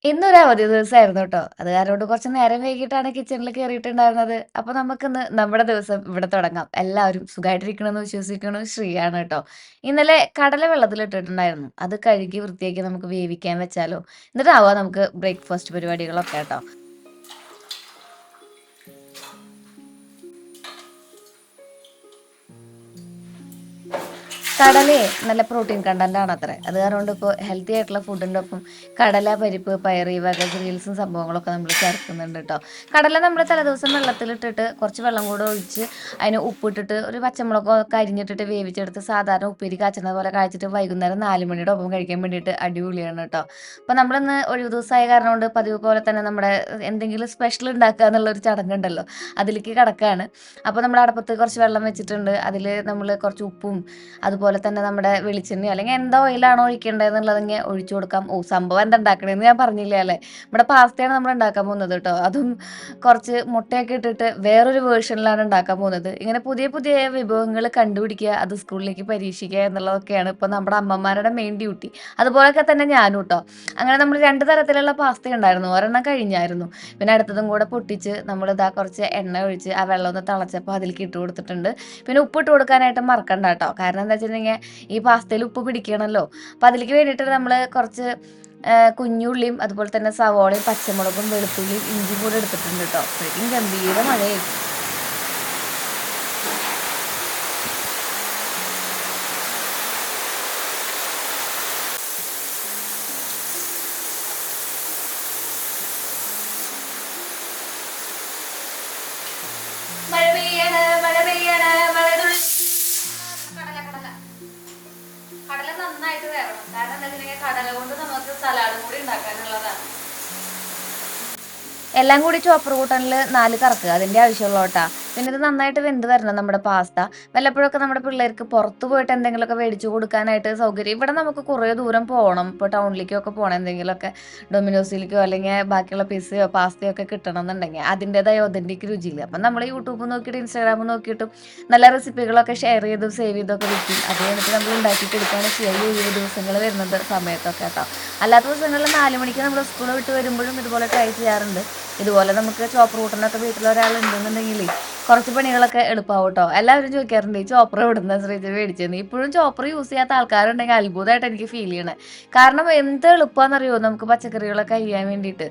ഇന്നൊരു അവധി ദിവസായിരുന്നു ട്ടോ. അത് കാരണം കൊണ്ട് കുറച്ച് നേരം വൈകിട്ടാണ് കിച്ചണില് കേറിയിട്ടുണ്ടായിരുന്നത്. അപ്പൊ നമുക്കിന്ന് നമ്മുടെ ദിവസം ഇവിടെ തുടങ്ങാം. എല്ലാവരും സുഖായിട്ടിരിക്കണെന്ന് വിശ്വസിക്കണു. ശ്രീയാണ് ട്ടോ. ഇന്നലെ കടല വെള്ളത്തിലിട്ടിട്ടുണ്ടായിരുന്നു. അത് കഴുകി വൃത്തിയാക്കി നമുക്ക് വേവിക്കാൻ വെച്ചാലോ? എന്നിട്ടാവാം നമുക്ക് ബ്രേക്ക്ഫാസ്റ്റ് പരിപാടികളൊക്കെ ട്ടോ. കടലയെ നല്ല പ്രോട്ടീൻ കണ്ടന്റ് ആണത്രേ. അത് കാരണം കൊണ്ട് ഇപ്പോൾ ഹെൽത്തി ആയിട്ടുള്ള ഫുഡിൻ്റെ ഒപ്പം കടല, പരിപ്പ്, പയറ് ഈ വക ഗ്രീൻസും സംഭവങ്ങളൊക്കെ നമ്മൾ ചേർക്കുന്നുണ്ട് ട്ടോ. കടല നമ്മൾ തലേദിവസം വെള്ളത്തിലിട്ടിട്ട് കുറച്ച് വെള്ളം കൂടെ ഒഴിച്ച് അതിന് ഉപ്പിട്ടിട്ട് ഒരു പച്ചമുളകൊക്കെ അരിഞ്ഞിട്ടിട്ട് വേവിച്ചെടുത്ത് സാധാരണ ഉപ്പേരി കാച്ചുന്ന പോലെ കാച്ചിട്ട് വൈകുന്നേരം 4 മണിയുടെ ഒപ്പം കഴിക്കാൻ വേണ്ടിയിട്ട് അടിപൊളിയാണ് ട്ടോ. അപ്പോൾ നമ്മളിന്ന് ഒഴിവ് ദിവസമായ കാരണം കൊണ്ട് പതിവ് പോലെ തന്നെ നമ്മുടെ എന്തെങ്കിലും സ്പെഷ്യൽ ഉണ്ടാക്കുക എന്നുള്ളൊരു ചടങ്ങുണ്ടല്ലോ, അതിലേക്ക് കടക്കാണ്. അപ്പോൾ നമ്മൾ അടപ്പത്ത് കുറച്ച് വെള്ളം വെച്ചിട്ടുണ്ട്. അതിൽ നമ്മൾ കുറച്ച് ഉപ്പും അതുപോലെ തന്നെ നമ്മുടെ വെളിച്ചെണ്ണയോ അല്ലെങ്കിൽ എന്താ ഓയിലാണോ ഒഴിക്കേണ്ടതെന്നുള്ളതിങ്ങനെ ഒഴിച്ചു കൊടുക്കാം. ഓ സംഭവം എന്താ ഉണ്ടാക്കണേന്ന് ഞാൻ പറഞ്ഞില്ല അല്ലേ. നമ്മുടെ പാസ്തയാണ് നമ്മൾ ഉണ്ടാക്കാൻ പോകുന്നത് കേട്ടോ. അതും കുറച്ച് മുട്ടയൊക്കെ ഇട്ടിട്ട് വേറൊരു വേർഷനിലാണ് ഉണ്ടാക്കാൻ പോകുന്നത്. ഇങ്ങനെ പുതിയ പുതിയ വിഭവങ്ങൾ കണ്ടുപിടിക്കുക, അത് സ്കൂളിലേക്ക് പരീക്ഷിക്കുക എന്നുള്ളതൊക്കെയാണ് ഇപ്പോൾ നമ്മുടെ അമ്മമാരുടെ മെയിൻ ഡ്യൂട്ടി. അതുപോലൊക്കെ തന്നെ ഞാനും കേട്ടോ. അങ്ങനെ നമ്മൾ 2 തരത്തിലുള്ള പാസ്ത ഉണ്ടായിരുന്നു. ഒരെണ്ണം കഴിഞ്ഞായിരുന്നു. പിന്നെ അടുത്തതും കൂടെ പൊട്ടിച്ച് നമ്മളിതാ കുറച്ച് എണ്ണ ഒഴിച്ച് ആ വെള്ളം ഒന്ന് തിളച്ചപ്പോൾ അതിലേക്ക് ഇട്ട് കൊടുത്തിട്ടുണ്ട്. പിന്നെ ഉപ്പിട്ട് കൊടുക്കാനായിട്ട് മറക്കണ്ട കേട്ടോ. കാരണം എന്താ വെച്ചിട്ടുണ്ടെങ്കിൽ ഈ പാസ്തയിൽ ഉപ്പ് പിടിക്കണമല്ലോ. അപ്പോൾ അതിലേക്ക് വേണ്ടിയിട്ട് നമ്മൾ കുറച്ച് കുഞ്ഞുള്ളിയും അതുപോലെ തന്നെ സവോളയും പച്ചമുളകും വെളുത്തുള്ളിയും ഇഞ്ചിയും കൂടെ എടുത്തിട്ടുണ്ട് കേട്ടോ. അപ്പോഴേക്കും ഗംഭീര മഴയായിരിക്കും. മഴ പെയ്യണ് മഴ പെയ്യണ് മഴതുള്ളി. കടല കടല കടല നന്നായിട്ട് വേവണം. കാരണം എന്താ വെച്ചിട്ടുണ്ടെങ്കിൽ കടല കൊണ്ട് നമുക്ക് സലാഡും കൂടി ഉണ്ടാക്കാനുള്ളതാണ്. എല്ലാം കൂടി ചോപ്പർ കൂട്ടണിൽ 4 കറക്കുക. അതിൻ്റെ ആവശ്യമുള്ളൂ കേട്ടാ. പിന്നെ ഇത് നന്നായിട്ട് വെന്ത് വരണം നമ്മുടെ പാസ്ത. വല്ലപ്പോഴൊക്കെ നമ്മുടെ പിള്ളേർക്ക് പുറത്ത് പോയിട്ട് എന്തെങ്കിലുമൊക്കെ മേടിച്ചു കൊടുക്കാനായിട്ട് സൗകര്യം. ഇവിടെ നമുക്ക് കുറേ ദൂരം പോകണം. ഇപ്പോൾ ടൗണിലേക്കൊക്കെ പോകണം, എന്തെങ്കിലുമൊക്കെ ഡൊമിനോസിലേക്കോ അല്ലെങ്കിൽ ബാക്കിയുള്ള പിസ്സയോ പാസ്തയോ ഒക്കെ കിട്ടണം എന്നുണ്ടെങ്കിൽ അതിൻ്റെതായ ഒതൻറ്റിക് രുചിയില്ല. അപ്പം നമ്മൾ യൂട്യൂബ് നോക്കിയിട്ട് ഇൻസ്റ്റാഗ്രാം നോക്കിയിട്ടും നല്ല റെസിപ്പികളൊക്കെ ഷെയർ ചെയ്തും സേവ് ചെയ്തൊക്കെ വെക്കും. അത് കഴിഞ്ഞിട്ട് നമ്മൾ ഉണ്ടാക്കി കൊടുക്കുകയാണ് ചെയ്യുക ഈ ഒഴിവ് ദിവസങ്ങൾ വരുന്നത് സമയത്തൊക്കെ കേട്ടോ. അല്ലാത്ത ദിവസങ്ങളിൽ 4 മണിക്ക് നമ്മൾ സ്കൂൾ വിട്ട് വരുമ്പോഴും ഇതുപോലെ ട്രൈ ചെയ്യാറുണ്ട്. ഇതുപോലെ നമുക്ക് ചോപ്പർ കൂട്ടനൊക്കെ വീട്ടിൽ ഒരാളുണ്ടെന്നുണ്ടെങ്കിൽ കുറച്ച് പണികളൊക്കെ എളുപ്പമാവും കേട്ടോ. എല്ലാവരും ചോദിക്കാറുണ്ട് ഈ ചോപ്പർ എവിടുന്ന ശ്രീജ മേടിച്ചെന്ന്. ഇപ്പോഴും ചോപ്പർ യൂസ് ചെയ്യാത്ത ആൾക്കാരുണ്ടെങ്കിൽ അത്ഭുതമായിട്ട് എനിക്ക് ഫീൽ ചെയ്യണേ. കാരണം എന്ത് എളുപ്പമാണെന്നറിയോ നമുക്ക് പച്ചക്കറികളൊക്കെ അരിയാൻ വേണ്ടിയിട്ട്.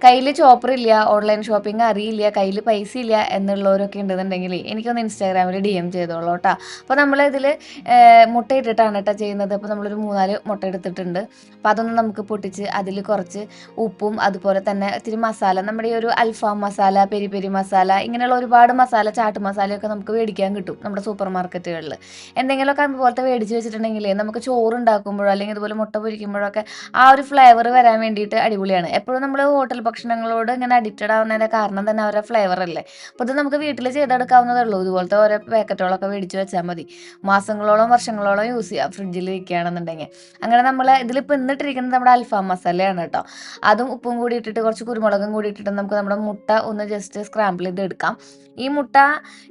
കയ്യിൽ ചോപ്പറില്ല, ഓൺലൈൻ ഷോപ്പിംഗ് അറിയില്ല, കയ്യിൽ പൈസ ഇല്ല എന്നുള്ളവരൊക്കെ ഉണ്ടെന്നുണ്ടെങ്കിൽ എനിക്കൊന്ന് ഇൻസ്റ്റാഗ്രാമിൽ DM ചെയ്തോളൂ കേട്ടോ. അപ്പോൾ നമ്മളിതിൽ മുട്ട ഇട്ടിട്ടാണ് കേട്ടോ ചെയ്യുന്നത്. അപ്പോൾ നമ്മളൊരു 3-4 മുട്ട എടുത്തിട്ടുണ്ട്. അപ്പോൾ അതൊന്ന് നമുക്ക് പൊട്ടിച്ച് അതിൽ കുറച്ച് ഉപ്പും അതുപോലെ തന്നെ ഇത്തിരി മസാല, നമ്മുടെ ഈ ഒരു അൽഫാം മസാല, പെരി പെരി മസാല, ഇങ്ങനെയുള്ള ഒരുപാട് മസാല, ചാട്ട് മസാലയൊക്കെ നമുക്ക് മേടിക്കാൻ കിട്ടും നമ്മുടെ സൂപ്പർ മാർക്കറ്റുകളിൽ. എന്തെങ്കിലുമൊക്കെ അതുപോലത്തെ മേടിച്ച് വെച്ചിട്ടുണ്ടെങ്കിൽ നമുക്ക് ചോറ് ഉണ്ടാക്കുമ്പോഴോ അല്ലെങ്കിൽ ഇതുപോലെ മുട്ട പൊരിക്കുമ്പോഴൊക്കെ ആ ഒരു ഫ്ലേവർ വരാൻ വേണ്ടിയിട്ട് അടിപൊളിയാണ്. എപ്പോഴും നമ്മൾ ഹോട്ടൽ ഭക്ഷണങ്ങളോട് ഇങ്ങനെ അഡിക്റ്റഡ് ആവുന്നതിൻ്റെ കാരണം തന്നെ അവരുടെ ഫ്ലേവർ അല്ലേ. അപ്പോൾ ഇത് നമുക്ക് വീട്ടിൽ ചെയ്തെടുക്കാവുന്നതേ ഉള്ളൂ. ഇതുപോലത്തെ ഓരോ പാക്കറ്റുകളൊക്കെ മേടിച്ച് വെച്ചാൽ മതി. മാസങ്ങളോളം വർഷങ്ങളോളം യൂസ് ചെയ്യാം ഫ്രിഡ്ജിൽ ഇരിക്കുകയാണെന്നുണ്ടെങ്കിൽ. അങ്ങനെ നമ്മൾ ഇതിലിപ്പോൾ ഇന്നിട്ടിരിക്കുന്നത് നമ്മുടെ അൽഫാം മസാലയാണ് കേട്ടോ. അതും ഉപ്പും കൂടി ഇട്ടിട്ട് കുറച്ച് കുരുമുളകും കൂടി ഇട്ടിട്ട് നമുക്ക് നമ്മുടെ മുട്ട ഒന്ന് ജസ്റ്റ് സ്ക്രാമ്പിൾ ചെയ്ത് എടുക്കാം. ഈ മുട്ട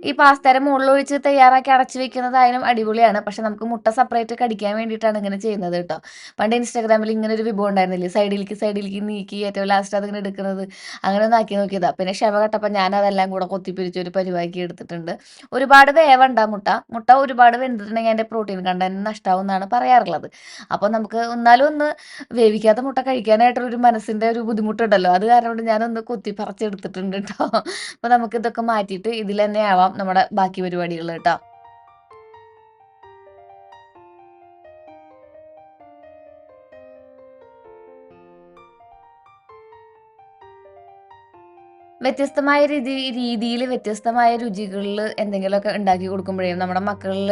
ഈ പാസ്തയുടെ മുകളിൽ ഒഴിച്ച് തയ്യാറാക്കി അടച്ചു വെക്കുന്നതായാലും അടിപൊളിയാണ്. പക്ഷെ നമുക്ക് മുട്ട സെപ്പറേറ്റ് കടിക്കാൻ വേണ്ടിയിട്ടാണ് ഇങ്ങനെ ചെയ്യുന്നത് കേട്ടോ. പണ്ട് ഇൻസ്റ്റാഗ്രാമിൽ ഇങ്ങനെ ഒരു വിഭവം ഉണ്ടായിരുന്നില്ലേ, സൈഡിലേക്ക് നീക്കി ഏറ്റവും ലാസ്റ്റ് അതിങ്ങനെ എടുക്കുന്നത്. അങ്ങനെ ഒന്ന് ആക്കി നോക്കിയതാ. പിന്നെ ക്ഷമ കെട്ടപ്പോൾ ഞാൻ അതെല്ലാം കൂടെ കൊത്തിപ്പിരിച്ച് ഒരു പരിവാക്കി എടുത്തിട്ടുണ്ട്. ഒരുപാട് വേവണ്ട മുട്ട. മുട്ട ഒരുപാട് വെന്തിട്ടുണ്ടെങ്കിൽ അതിൻ്റെ പ്രോട്ടീൻ കണ്ടന്റ് നഷ്ടമാവും എന്നാണ് പറയാറുള്ളത്. അപ്പോൾ നമുക്ക് എന്നാലും ഒന്ന് വേവിക്കാത്ത മുട്ട കഴിക്കാനായിട്ടൊരു മനസ്സിൻ്റെ ഒരു ബുദ്ധിമുട്ടുണ്ടല്ലോ. അത് കാരണം കൊണ്ട് ഞാനൊന്ന് കൊത്തി പറിച്ചെടുത്തിട്ടുണ്ട് കേട്ടോ. അപ്പോൾ നമുക്ക് ഇതൊക്കെ മാറ്റിയിട്ട് ഇതിൽ തന്നെ ആവാം നമ്മുടെ ബാക്കി പരിപാടികൾ കേട്ടോ. വ്യത്യസ്തമായ രീതിയിൽ വ്യത്യസ്തമായ രുചികളിൽ എന്തെങ്കിലുമൊക്കെ ഉണ്ടാക്കി കൊടുക്കുമ്പോഴേ നമ്മുടെ മക്കളിൽ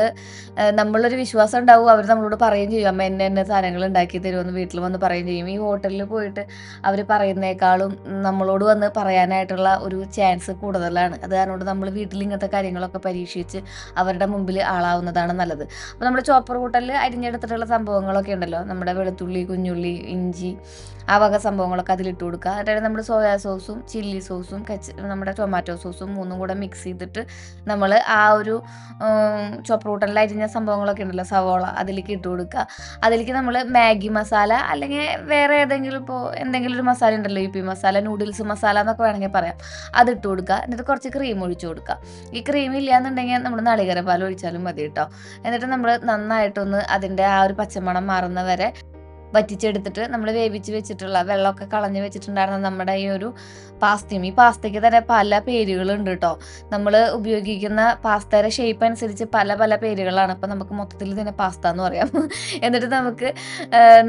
നമ്മളൊരു വിശ്വാസം ഉണ്ടാവും. അവർ നമ്മളോട് പറയുകയും ചെയ്യും, അമ്മ എന്നെ സാധനങ്ങൾ ഉണ്ടാക്കി തരുമെന്ന് വീട്ടിൽ വന്ന് പറയുകയും ചെയ്യും. ഈ ഹോട്ടലിൽ പോയിട്ട് അവർ പറയുന്നേക്കാളും നമ്മളോട് വന്ന് പറയാനായിട്ടുള്ള ഒരു ചാൻസ് കൂടുതലാണ്. അത് കാരണം കൊണ്ട് നമ്മൾ വീട്ടിൽ ഇങ്ങനത്തെ കാര്യങ്ങളൊക്കെ പരീക്ഷിച്ച് അവരുടെ മുമ്പിൽ ആളാവുന്നതാണ് നല്ലത്. അപ്പോൾ നമ്മൾ ചോപ്പർ കൂട്ടലിൽ അരിഞ്ഞെടുത്തിട്ടുള്ള സംഭവങ്ങളൊക്കെ ഉണ്ടല്ലോ, നമ്മുടെ വെളുത്തുള്ളി, കുഞ്ഞുള്ളി, ഇഞ്ചി, ആ വക സംഭവങ്ങളൊക്കെ അതിലിട്ട് കൊടുക്കുക. അതായത് നമ്മൾ സോയാ സോസും ചില്ലി സോസും സോസും നമ്മുടെ ടൊമാറ്റോ സോസും 3ഉം കൂടെ മിക്സ് ചെയ്തിട്ട് നമ്മൾ ആ ഒരു ചോപ്പ് റൂട്ടനിൽ അരിഞ്ഞ സംഭവങ്ങളൊക്കെ ഉണ്ടല്ലോ, സവോള അതിലേക്ക് ഇട്ട് കൊടുക്കുക. അതിലേക്ക് നമ്മൾ മാഗി മസാല അല്ലെങ്കിൽ വേറെ ഏതെങ്കിലും ഇപ്പോൾ എന്തെങ്കിലും ഒരു മസാല ഉണ്ടല്ലോ, യുപി മസാല, നൂഡിൽസ് മസാല എന്നൊക്കെ വേണമെങ്കിൽ പറയാം, അതിട്ട് കൊടുക്കുക. എന്നിട്ട് കുറച്ച് ക്രീം ഒഴിച്ച് കൊടുക്കുക. ഈ ക്രീം ഇല്ലയെന്നുണ്ടെങ്കിൽ നമ്മൾ നാളികേരപ്പാൽ ഒഴിച്ചാലും മതി കേട്ടോ. എന്നിട്ട് നമ്മൾ നന്നായിട്ടൊന്ന് അതിൻ്റെ ആ ഒരു പച്ചമണം മാറുന്ന വരെ വറ്റിച്ചെടുത്തിട്ട് നമ്മൾ വേവിച്ച് വെച്ചിട്ടുള്ള വെള്ളമൊക്കെ കളഞ്ഞ് വെച്ചിട്ടുണ്ടായിരുന്ന നമ്മുടെ ഈ ഒരു പാസ്തയും, ഈ പാസ്തയ്ക്ക് തന്നെ പല പേരുകളുണ്ട് കേട്ടോ. നമ്മൾ ഉപയോഗിക്കുന്ന പാസ്തയുടെ ഷേപ്പ് അനുസരിച്ച് പല പല പേരുകളാണ്. അപ്പം നമുക്ക് മൊത്തത്തിൽ ഇതിനെ പാസ്ത എന്ന് പറയാം. എന്നിട്ട് നമുക്ക്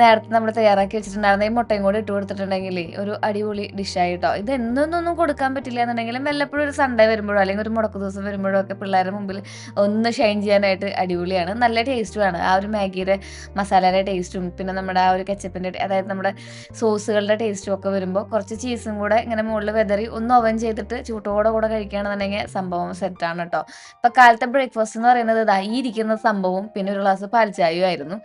നേരത്തെ നമ്മൾ തയ്യാറാക്കി വെച്ചിട്ടുണ്ടായിരുന്ന ഈ മുട്ടയും കൂടി ഇട്ട് കൊടുത്തിട്ടുണ്ടെങ്കിൽ ഒരു അടിപൊളി ഡിഷായി കേട്ടോ. ഇത് എന്നൊന്നും കൊടുക്കാൻ പറ്റില്ല എന്നുണ്ടെങ്കിലും വല്ലപ്പോഴും ഒരു സൺഡേ വരുമ്പോഴോ അല്ലെങ്കിൽ ഒരു മുടക്ക് ദിവസം വരുമ്പോഴോ ഒക്കെ പിള്ളേരുടെ മുമ്പിൽ ഒന്ന് ഷൈൻ ചെയ്യാനായിട്ട് അടിപൊളിയാണ്. നല്ല ടേസ്റ്റുമാണ്. ആ ഒരു മാഗിയുടെ മസാലയുടെ ടേസ്റ്റും പിന്നെ നമ്മുടെ ആ ഒരു കെച്ചപ്പിൻ്റെ, അതായത് നമ്മുടെ സോസുകളുടെ ടേസ്റ്റും ഒക്കെ വരുമ്പോൾ കുറച്ച് ചീസും കൂടെ ഇങ്ങനെ മുകളിൽ വെതറി ഒന്ന് ഓവൻ ചെയ്തിട്ട് ചൂട്ടോടെ കൂടെ കഴിക്കുകയാണെന്നുണ്ടെങ്കിൽ സംഭവം സെറ്റാണ് കേട്ടോ. ഇപ്പം കാലത്തെ ബ്രേക്ക്ഫാസ്റ്റ് എന്ന് പറയുന്നത് ഈ ഇരിക്കുന്ന സംഭവവും പിന്നെ ഒരു ഗ്ലാസ് പാൽച്ചായയും ആയിരുന്നു.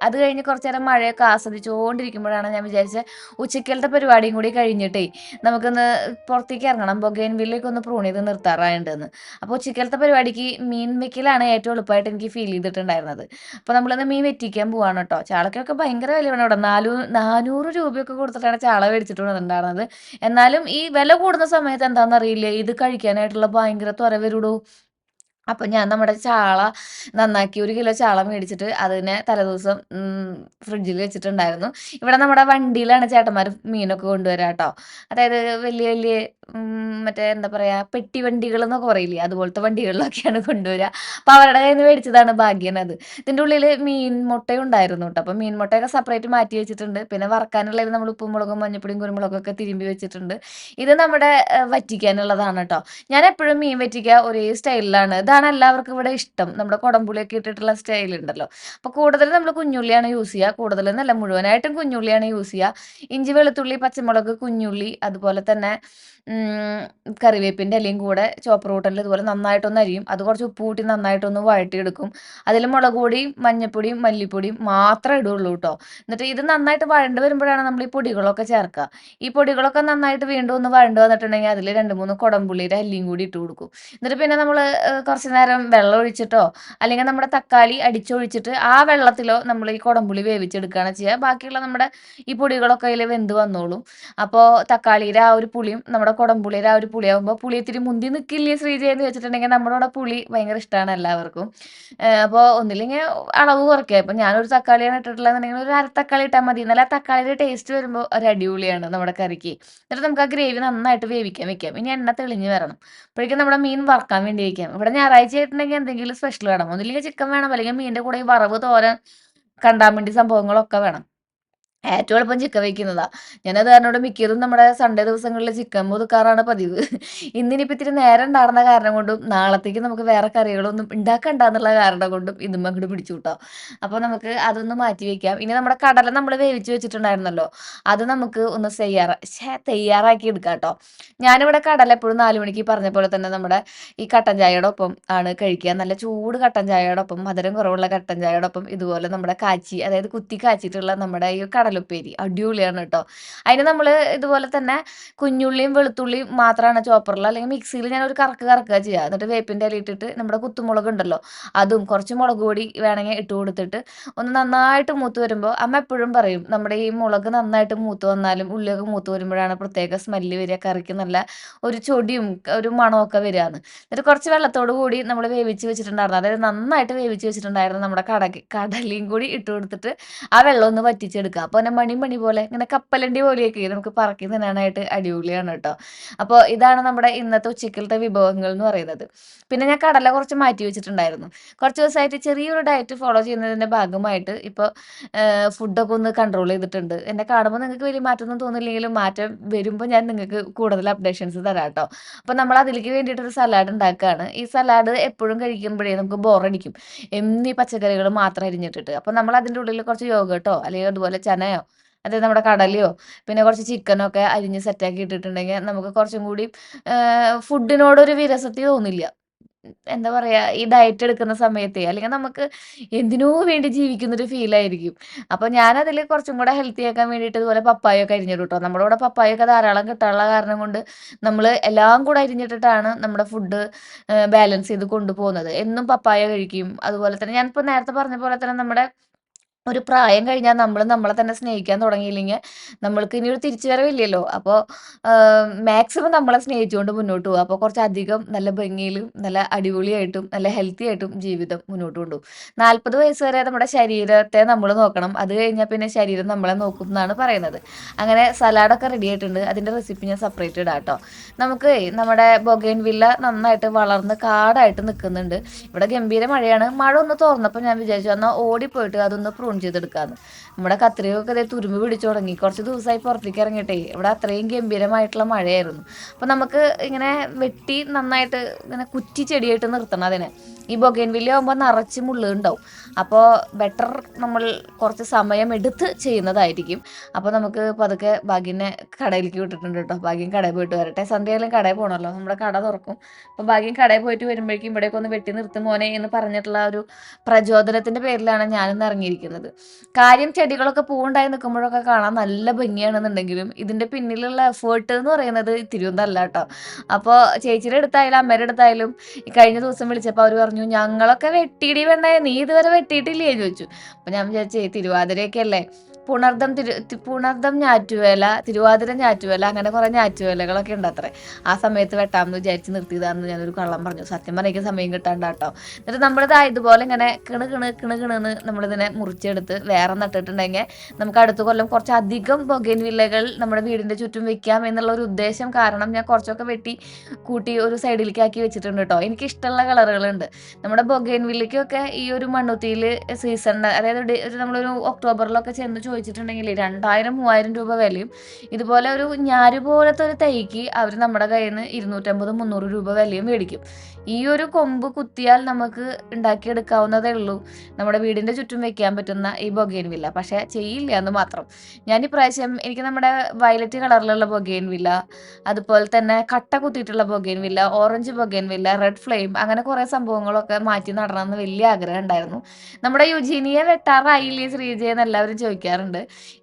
അത് കഴിഞ്ഞ് കുറച്ച് നേരം മഴയൊക്കെ ആസ്വദിച്ചുകൊണ്ടിരിക്കുമ്പോഴാണ് ഞാൻ വിചാരിച്ചത് ഉച്ചക്കലത്തെ പരിപാടിയും കൂടി കഴിഞ്ഞിട്ടേ നമുക്കൊന്ന് പുറത്തേക്ക് ഇറങ്ങണം, ബൊഗെയിൻവില്ലേക്ക് ഒന്ന് പ്രൂൺ ചെയ്ത് നിർത്താറായിട്ടുണ്ടെന്ന്. അപ്പോൾ ഉച്ചക്കലത്തെ പരിപാടിക്ക് മീൻ വെക്കലാണ് ഏറ്റവും എളുപ്പമായിട്ട് എനിക്ക് ഫീൽ ചെയ്തിട്ടുണ്ടായിരുന്നത്. അപ്പോൾ നമ്മളിന്ന് മീൻ വെറ്റിക്കാൻ പോവാണ് കേട്ടോ. ചാളക്കൊക്കെ ഭയങ്കര വിലയാണ് ഇവിടെ. 400 രൂപയൊക്കെ കൊടുത്തിട്ടാണ് ചാള മേടിച്ചിട്ട് വന്നിട്ടുണ്ടായിരുന്നത്. എന്നാലും ഈ വില കൂടുന്ന സമയത്ത് എന്താണെന്നറിയില്ലേ, ഇത് കഴിക്കാനായിട്ടുള്ള ഭയങ്കര ത്വര വരൂടൂ. അപ്പം ഞാൻ നമ്മുടെ ചാള നന്നാക്കി 1 കിലോ ചാള മേടിച്ചിട്ട് അതിനെ തലേദിവസം ഫ്രിഡ്ജിൽ വെച്ചിട്ടുണ്ടായിരുന്നു. ഇവിടെ നമ്മുടെ വണ്ടിയിലാണ് ചേട്ടന്മാർ മീനൊക്കെ കൊണ്ടുവരിക കേട്ടോ. അതായത് വലിയ വലിയ മറ്റേ എന്താ പറയുക, പെട്ടി വണ്ടികൾ എന്നൊക്കെ പറയില്ലേ, അതുപോലത്തെ വണ്ടികളിലൊക്കെയാണ് കൊണ്ടുവരിക. അപ്പോൾ അവരുടെ കയ്യിൽ നിന്ന് മേടിച്ചതാണ് ഭാഗ്യനത്. ഇതിൻ്റെ ഉള്ളിൽ മീൻ മുട്ടയും ഉണ്ടായിരുന്നു കേട്ടോ. അപ്പോൾ മീൻ മുട്ടയൊക്കെ സെപ്പറേറ്റ് മാറ്റി വെച്ചിട്ടുണ്ട്. പിന്നെ വറക്കാനുള്ളത് നമ്മൾ ഉപ്പും മുളകും മഞ്ഞപ്പൊടിയും കുരുമുളകൊക്കെ തിരുമ്പി വെച്ചിട്ടുണ്ട്. ഇത് നമ്മുടെ വറ്റിക്കാനുള്ളതാണ് കേട്ടോ. ഞാൻ എപ്പോഴും മീൻ വറ്റിക്കുക ഒരേ സ്റ്റൈലിലാണ്. ഇതാണ് എല്ലാവർക്കും ഇവിടെ ഇഷ്ടം. നമ്മുടെ കുടംപുളിയൊക്കെ ഇട്ടിട്ടുള്ള സ്റ്റൈൽ ഉണ്ടല്ലോ. അപ്പോൾ കൂടുതൽ നമ്മൾ കുഞ്ഞുള്ളിയാണ് യൂസ് ചെയ്യുക. കൂടുതൽ എന്നല്ല, മുഴുവനായിട്ടും കുഞ്ഞുള്ളിയാണ് യൂസ് ചെയ്യുക. ഇഞ്ചി, വെളുത്തുള്ളി, പച്ചമുളക്, കുഞ്ഞുള്ളി, അതുപോലെ തന്നെ കറിവേപ്പിൻ്റെ ഇലയും കൂടെ ചോപ്പർ റൂട്ടനിൽ ഇതുപോലെ നന്നായിട്ടൊന്ന് അരിയും. അത് കുറച്ച് ഉപ്പ് കൂട്ടി നന്നായിട്ടൊന്ന് വഴറ്റിയെടുക്കും. അതിൽ മുളക് പൊടിയും മഞ്ഞപ്പൊടിയും മല്ലിപ്പൊടിയും മാത്രമേ ഇടുള്ളൂ കേട്ടോ. എന്നിട്ട് ഇത് നന്നായിട്ട് വഴണ്ട് വരുമ്പോഴാണ് നമ്മൾ ഈ പൊടികളൊക്കെ ചേർക്കുക. ഈ പൊടികളൊക്കെ നന്നായിട്ട് വീണ്ടും ഒന്ന് വഴണ്ട് വന്നിട്ടുണ്ടെങ്കിൽ അതിൽ 2-3 കുടംപുള്ളിയുടെ അല്ലിയും കൂടി ഇട്ട് കൊടുക്കും. എന്നിട്ട് പിന്നെ നമ്മൾ കുറച്ച് നേരം വെള്ളം ഒഴിച്ചിട്ടോ അല്ലെങ്കിൽ നമ്മുടെ തക്കാളി അടിച്ചൊഴിച്ചിട്ട് ആ വെള്ളത്തിലോ നമ്മൾ ഈ കുടംപുളി വേവിച്ചെടുക്കുകയാണ് ചെയ്യുക. ബാക്കിയുള്ള നമ്മുടെ ഈ പൊടികളൊക്കെ അതിൽ വെന്ത് വന്നോളും. അപ്പോൾ തക്കാളിയുടെ ആ ഒരു പുളിയും നമ്മുടെ കുടംപുളിയുടെ ആ ഒരു പുളിയാകുമ്പോൾ പുളി ഇത്തിരി മുന്തി നിൽക്കില്ലേ ശ്രീജയ എന്ന് വെച്ചിട്ടുണ്ടെങ്കിൽ നമ്മുടെ ഇവിടെ പുളി ഭയങ്കര ഇഷ്ടമാണ് എല്ലാവർക്കും. അപ്പോൾ ഒന്നില്ലെങ്കിൽ അളവ് കുറയ്ക്കുക. ഇപ്പം ഞാനൊരു തക്കാളിയാണ് ഇട്ടിട്ടുള്ളതെന്നുണ്ടെങ്കിൽ ഒരു അര തക്കാളി ഇട്ടാൽ മതി. എന്നാൽ ആ തക്കാളിയുടെ ടേസ്റ്റ് വരുമ്പോൾ ഒരു അടിപൊളിയാണ് നമ്മുടെ കറിക്ക്. എന്നിട്ട് നമുക്ക് ആ ഗ്രേവി നന്നായിട്ട് വേവിക്കാൻ വെക്കാം. ഇനി എണ്ണ തെളിഞ്ഞ് വരണം. അപ്പോഴേക്കും നമ്മുടെ മീൻ വറക്കാൻ വേണ്ടി വയ്ക്കാം. ഇവിടെ ഞായറാഴ്ച ആയിട്ടുണ്ടെങ്കിൽ എന്തെങ്കിലും സ്പെഷ്യൽ വേണം. ഒന്നില്ലെങ്കിൽ ചിക്കൻ വേണം, അല്ലെങ്കിൽ മീനിൻ്റെ കൂടെ ഈ വറവ്, തോരൻ, കണ്ടാമിണ്ടി സംഭവങ്ങളൊക്കെ വേണം. ഏറ്റവും എളുപ്പം ചിക്കൻ വെക്കുന്നതാ. ഞാനത് കാരണോട് മിക്കതും നമ്മുടെ സൺഡേ ദിവസങ്ങളിൽ ചിക്കൻ ഒതുക്കാറാണ് പതിവ്. ഇന്നിനിപ്പോൾ ഇത്തിരി നേരം ഉണ്ടായിരുന്ന കാരണം കൊണ്ടും നാളത്തേക്ക് നമുക്ക് വേറെ കറികളൊന്നും ഉണ്ടാക്കണ്ടെന്നുള്ള കാരണം കൊണ്ടും ഇതും അങ്ങോട്ട് പിടിച്ചു കിട്ടോ. അപ്പോൾ നമുക്ക് അതൊന്ന് മാറ്റി വെക്കാം. ഇനി നമ്മുടെ കടല നമ്മൾ വേവിച്ച് വെച്ചിട്ടുണ്ടായിരുന്നല്ലോ, അത് നമുക്ക് ഒന്ന് തയ്യാറാക്കി എടുക്കാം കേട്ടോ. ഞാനിവിടെ കടല എപ്പോഴും 4 മണിക്ക് പറഞ്ഞ പോലെ തന്നെ നമ്മുടെ ഈ കട്ടൻ ചായയുടെ ഒപ്പം ആണ് കഴിക്കുക. നല്ല ചൂട് കട്ടൻ ചായയോടൊപ്പം, മധുരം കുറവുള്ള കട്ടൻ ചായയോടൊപ്പം ഇതുപോലെ നമ്മുടെ കാച്ചി, അതായത് കുത്തി കാച്ചിട്ടുള്ള നമ്മുടെ ഈ കടലുപ്പേരി അടിപൊളിയാണ് കേട്ടോ. അതിന് നമ്മൾ ഇതുപോലെ തന്നെ കുഞ്ഞുള്ളിയും വെളുത്തുള്ളിയും മാത്രമാണ് ചോപ്പറിൽ അല്ലെങ്കിൽ മിക്സിയിൽ ഞാൻ ഒരു കറക്കുക ചെയ്യുക. എന്നിട്ട് വേപ്പിൻ്റെ ഇല ഇട്ടിട്ട് നമ്മുടെ കുത്തുമുളക് ഉണ്ടല്ലോ, അതും കുറച്ച് മുളക് പൊടി വേണമെങ്കിൽ ഇട്ട് കൊടുത്തിട്ട് ഒന്ന് നന്നായിട്ട് മൂത്ത് വരുമ്പോൾ, അമ്മ എപ്പോഴും പറയും നമ്മുടെ ഈ മുളക് നന്നായിട്ട് മൂത്ത് വന്നാലും ഉള്ളിയൊക്കെ മൂത്ത് വരുമ്പോഴാണ് പ്രത്യേക സ്മെല്ല് വരിക, കറിക്ക് നല്ല ഒരു ചൊടിയും ഒരു മണമൊക്കെ വരികയാണ്. എന്നിട്ട് കുറച്ച് വെള്ളത്തോട് കൂടി നമ്മൾ വേവിച്ച് വെച്ചിട്ടുണ്ടായിരുന്നു, അതായത് നന്നായിട്ട് വേവിച്ച് വെച്ചിട്ടുണ്ടായിരുന്നു നമ്മുടെ കടലയും കൂടി ഇട്ട് കൊടുത്തിട്ട് ആ വെള്ളം ഒന്ന് വറ്റിച്ചെടുക്കുക. അപ്പോൾ പിന്നെ മണി പോലെ ഇങ്ങനെ കപ്പലണ്ടി പോലെയൊക്കെ നമുക്ക് പറക്കി തിന്നാനായിട്ട് അടിപൊളിയാണ് കേട്ടോ. അപ്പോൾ ഇതാണ് നമ്മുടെ ഇന്നത്തെ ഉച്ചക്കലത്തെ വിഭവങ്ങൾ എന്ന് പറയുന്നത്. പിന്നെ ഞാൻ കടല കുറച്ച് മാറ്റി വെച്ചിട്ടുണ്ടായിരുന്നു. കുറച്ച് ദിവസമായിട്ട് ചെറിയൊരു ഡയറ്റ് ഫോളോ ചെയ്യുന്നതിൻ്റെ ഭാഗമായിട്ട് ഇപ്പോൾ ഫുഡൊക്കെ ഒന്ന് കൺട്രോൾ ചെയ്തിട്ടുണ്ട്. എന്നെ കാണുമ്പോൾ നിങ്ങൾക്ക് വലിയ മാറ്റമൊന്നും തോന്നില്ലെങ്കിലും മാറ്റം വരുമ്പോൾ ഞാൻ നിങ്ങൾക്ക് കൂടുതൽ അപ്ഡേഷൻസ് തരാം കേട്ടോ. അപ്പോൾ നമ്മൾ അതിലേക്ക് വേണ്ടിയിട്ടൊരു സലാഡ് ഉണ്ടാക്കുകയാണ്. ഈ സലാഡ് എപ്പോഴും കഴിക്കുമ്പോഴേ നമുക്ക് ബോറടിക്കും, എന്നീ പച്ചക്കറികൾ മാത്രം അരിഞ്ഞിട്ടിട്ട്. അപ്പോൾ നമ്മൾ അതിൻ്റെ ഉള്ളിൽ കുറച്ച് യോഗട്ടോ അല്ലെങ്കിൽ അതുപോലെ ചനയോ, അതായത് നമ്മുടെ കടലയോ, പിന്നെ കുറച്ച് ചിക്കനൊക്കെ അരിഞ്ഞ് സെറ്റാക്കി ഇട്ടിട്ടുണ്ടെങ്കിൽ നമുക്ക് കുറച്ചും കൂടി ഫുഡിനോടൊരു വിരസത്തി തോന്നില്ല. എന്താ പറയാ, ഈ ഡയറ്റ് എടുക്കുന്ന സമയത്തേ, അല്ലെങ്കിൽ നമുക്ക് എന്തിനോ വേണ്ടി ജീവിക്കുന്നൊരു ഫീലായിരിക്കും. അപ്പൊ ഞാനതില് കുറച്ചും കൂടെ ഹെൽത്തി ആക്കാൻ വേണ്ടിയിട്ട് ഇതുപോലെ പപ്പായൊക്കെ അരിഞ്ഞിടും ട്ടോ. നമ്മുടെ ഇവിടെ പപ്പായൊക്കെ ധാരാളം കിട്ടാനുള്ള കാരണം കൊണ്ട് നമ്മള് എല്ലാം കൂടെ അരിഞ്ഞിട്ടിട്ടാണ് നമ്മുടെ ഫുഡ് ബാലൻസ് ചെയ്ത് കൊണ്ടുപോകുന്നത്. എന്നും പപ്പായ കഴിക്കും. അതുപോലെ തന്നെ ഞാനിപ്പോ നേരത്തെ പറഞ്ഞ പോലെ തന്നെ നമ്മുടെ ഒരു പ്രായം കഴിഞ്ഞാൽ നമ്മള് നമ്മളെ തന്നെ സ്നേഹിക്കാൻ തുടങ്ങിയില്ലെങ്കിൽ നമ്മൾക്ക് ഇനി ഒരു തിരിച്ചുവരവില്ലല്ലോ. അപ്പോൾ മാക്സിമം നമ്മളെ സ്നേഹിച്ചുകൊണ്ട് മുന്നോട്ട് പോവാ. അപ്പോൾ കുറച്ചധികം നല്ല ഭംഗിയിലും നല്ല അടിപൊളിയായിട്ടും നല്ല ഹെൽത്തി ആയിട്ടും ജീവിതം മുന്നോട്ട് കൊണ്ടുപോകും. 40 വയസ്സ് വരെ നമ്മുടെ ശരീരത്തെ നമ്മൾ നോക്കണം. അത് കഴിഞ്ഞാൽ പിന്നെ ശരീരം നമ്മളെ നോക്കും എന്നാണ് പറയുന്നത്. അങ്ങനെ സലാഡൊക്കെ റെഡി ആയിട്ടുണ്ട്. അതിന്റെ റെസിപ്പി ഞാൻ സെപ്പറേറ്റ് ഇടാം ട്ടോ. നമുക്ക് നമ്മുടെ ബൊഗൈൻവില്ല നന്നായിട്ട് വളർന്ന് കാടായിട്ട് നിൽക്കുന്നുണ്ട്. ഇവിടെ ഗംഭീര മഴയാണ്. മഴ ഒന്ന് തോർന്നപ്പോൾ ഞാൻ വിചാരിച്ചു എന്നാൽ ഓടിപ്പോയിട്ട് അതൊന്ന് പ്രൂൺ ചെയ്തെടുക്കാന്ന്. നമ്മുടെ കത്രികയൊക്കെ ദേ തുരുമ്പ് പിടിച്ചു തുടങ്ങി. കുറച്ച് ദിവസമായി പുറത്തേക്ക് ഇറങ്ങിയിട്ടേ ഇവിടെ അത്രയും ഗംഭീരമായിട്ടുള്ള മഴയായിരുന്നു. അപ്പോൾ നമുക്ക് ഇങ്ങനെ വെട്ടി നന്നായിട്ട് ഇങ്ങനെ കുറ്റി ചെടിയായിട്ട് നിർത്തണം അതിനെ. ഈ ബൊഗൈൻവില്ല ആകുമ്പോൾ നിറച്ച് മുള്ള് ഉണ്ടാവും. അപ്പോൾ ബെറ്റർ നമ്മൾ കുറച്ച് സമയം എടുത്ത് ചെയ്യുന്നതായിരിക്കും. അപ്പോൾ നമുക്ക് പതുക്കെ ഭാഗ്യനെ കടയിലേക്ക് വിട്ടിട്ടുണ്ട് കേട്ടോ. ഭാഗ്യം കടയിൽ പോയിട്ട് വരട്ടെ. സന്ധ്യയായാലും കടയിൽ പോകണമല്ലോ, നമ്മുടെ കട തുറക്കും. അപ്പോൾ ഭാഗ്യം കടയിൽ പോയിട്ട് വരുമ്പോഴേക്കും ഇവിടേക്ക് ഒന്ന് വെട്ടി നിർത്തും മോനെ എന്ന് പറഞ്ഞിട്ടുള്ള ഒരു പ്രചോദനത്തിന്റെ പേരിലാണ് ഞാനിന്ന് ഇറങ്ങിയിരിക്കുന്നത്. കാര്യം ചെടികളൊക്കെ പൂവുണ്ടായി നിൽക്കുമ്പോഴൊക്കെ കാണാൻ നല്ല ഭംഗിയാണെന്നുണ്ടെങ്കിലും ഇതിന്റെ പിന്നിലുള്ള എഫേർട്ട് എന്ന് പറയുന്നത് ഇത്തിരി ഒന്നും അല്ല കേട്ടോ. അപ്പോൾ ചേച്ചിയുടെ അടുത്തായാലും അമ്മയുടെ അടുത്തായാലും ഈ കഴിഞ്ഞ ദിവസം വിളിച്ചപ്പോൾ അവർ പറഞ്ഞു ഞങ്ങളൊക്കെ വെട്ടിയിടി വേണ്ടേ, നീ ഇതുവരെ വെട്ടിയിട്ടില്ലേ എന്ന് ചോദിച്ചു. അപ്പോൾ ഞാൻ വിചാരിച്ചേ തിരുവാതിരയൊക്കെ അല്ലേ, പുണർദം ഞാറ്റുവേല, തിരുവാതിര ഞാറ്റുവേല, അങ്ങനെ കുറെ ഞാറ്റുവേലകളൊക്കെ ഉണ്ട് അത്രേ. ആ സമയത്ത് വെട്ടാമെന്ന് വിചാരിച്ച് നിർത്തിയതാണെന്ന് ഞാനൊരു കള്ളം പറഞ്ഞു. സത്യം പറഞ്ഞ സമയം കിട്ടാണ്ടാട്ടോ. എന്നിട്ട് നമ്മളിത് ഇതുപോലെ ഇങ്ങനെ കിണ് കിണ് കിണ് കിണെന്ന് നമ്മളിതിനെ മുറിച്ചെടുത്ത് വേറെ നട്ടിട്ടുണ്ടെങ്കിൽ നമുക്ക് അടുത്ത കൊല്ലം കുറച്ചധികം ബൊഗൈൻവില്ലകൾ നമ്മുടെ വീടിന്റെ ചുറ്റും വെക്കാം എന്നുള്ള ഒരു ഉദ്ദേശം കാരണം ഞാൻ കുറച്ചൊക്കെ വെട്ടി കൂട്ടി ഒരു സൈഡിലേക്ക് ആക്കി വെച്ചിട്ടുണ്ട് കേട്ടോ. എനിക്ക് ഇഷ്ടമുള്ള കളറുകളുണ്ട്. നമ്മുടെ ബൊഗൈൻവില്ലയ്ക്കൊക്കെ ഈ ഒരു മണ്ണുത്തിയിൽ സീസണിന്, അതായത് നമ്മളൊരു ഒക്ടോബറിലൊക്കെ ചെന്ന് ചോദിച്ചിട്ടുണ്ടെങ്കിൽ 2000-3000 രൂപ വിലയും, ഇതുപോലെ ഒരു ഞാര് പോലത്തെ ഒരു തൈക്ക് അവർ നമ്മുടെ കയ്യിൽ നിന്ന് 250-300 രൂപ വിലയും മേടിക്കും. ഈ ഒരു കൊമ്പ് കുത്തിയാൽ നമുക്ക് ഉണ്ടാക്കിയെടുക്കാവുന്നതേ ഉള്ളൂ നമ്മുടെ വീടിന്റെ ചുറ്റും വെക്കാൻ പറ്റുന്ന ഈ ബൊഗൈൻവില്ല. പക്ഷെ ചെയ്യില്ല എന്ന് മാത്രം. ഞാൻ ഇപ്രാവശ്യം എനിക്ക് നമ്മുടെ വയലറ്റ് കളറിലുള്ള ബൊഗൈൻവില്ല, അതുപോലെ തന്നെ കട്ട കുത്തിയിട്ടുള്ള bougainvillea, orange bougainvillea, red flame, അങ്ങനെ കുറേ സംഭവങ്ങളൊക്കെ മാറ്റി നടണമെന്ന് വലിയ ആഗ്രഹം ഉണ്ടായിരുന്നു. നമ്മുടെ യുജീനിയെ വെട്ടാറായില്ലേ ശ്രീജയ എന്ന് എല്ലാവരും ചോദിക്കാറുണ്ട്.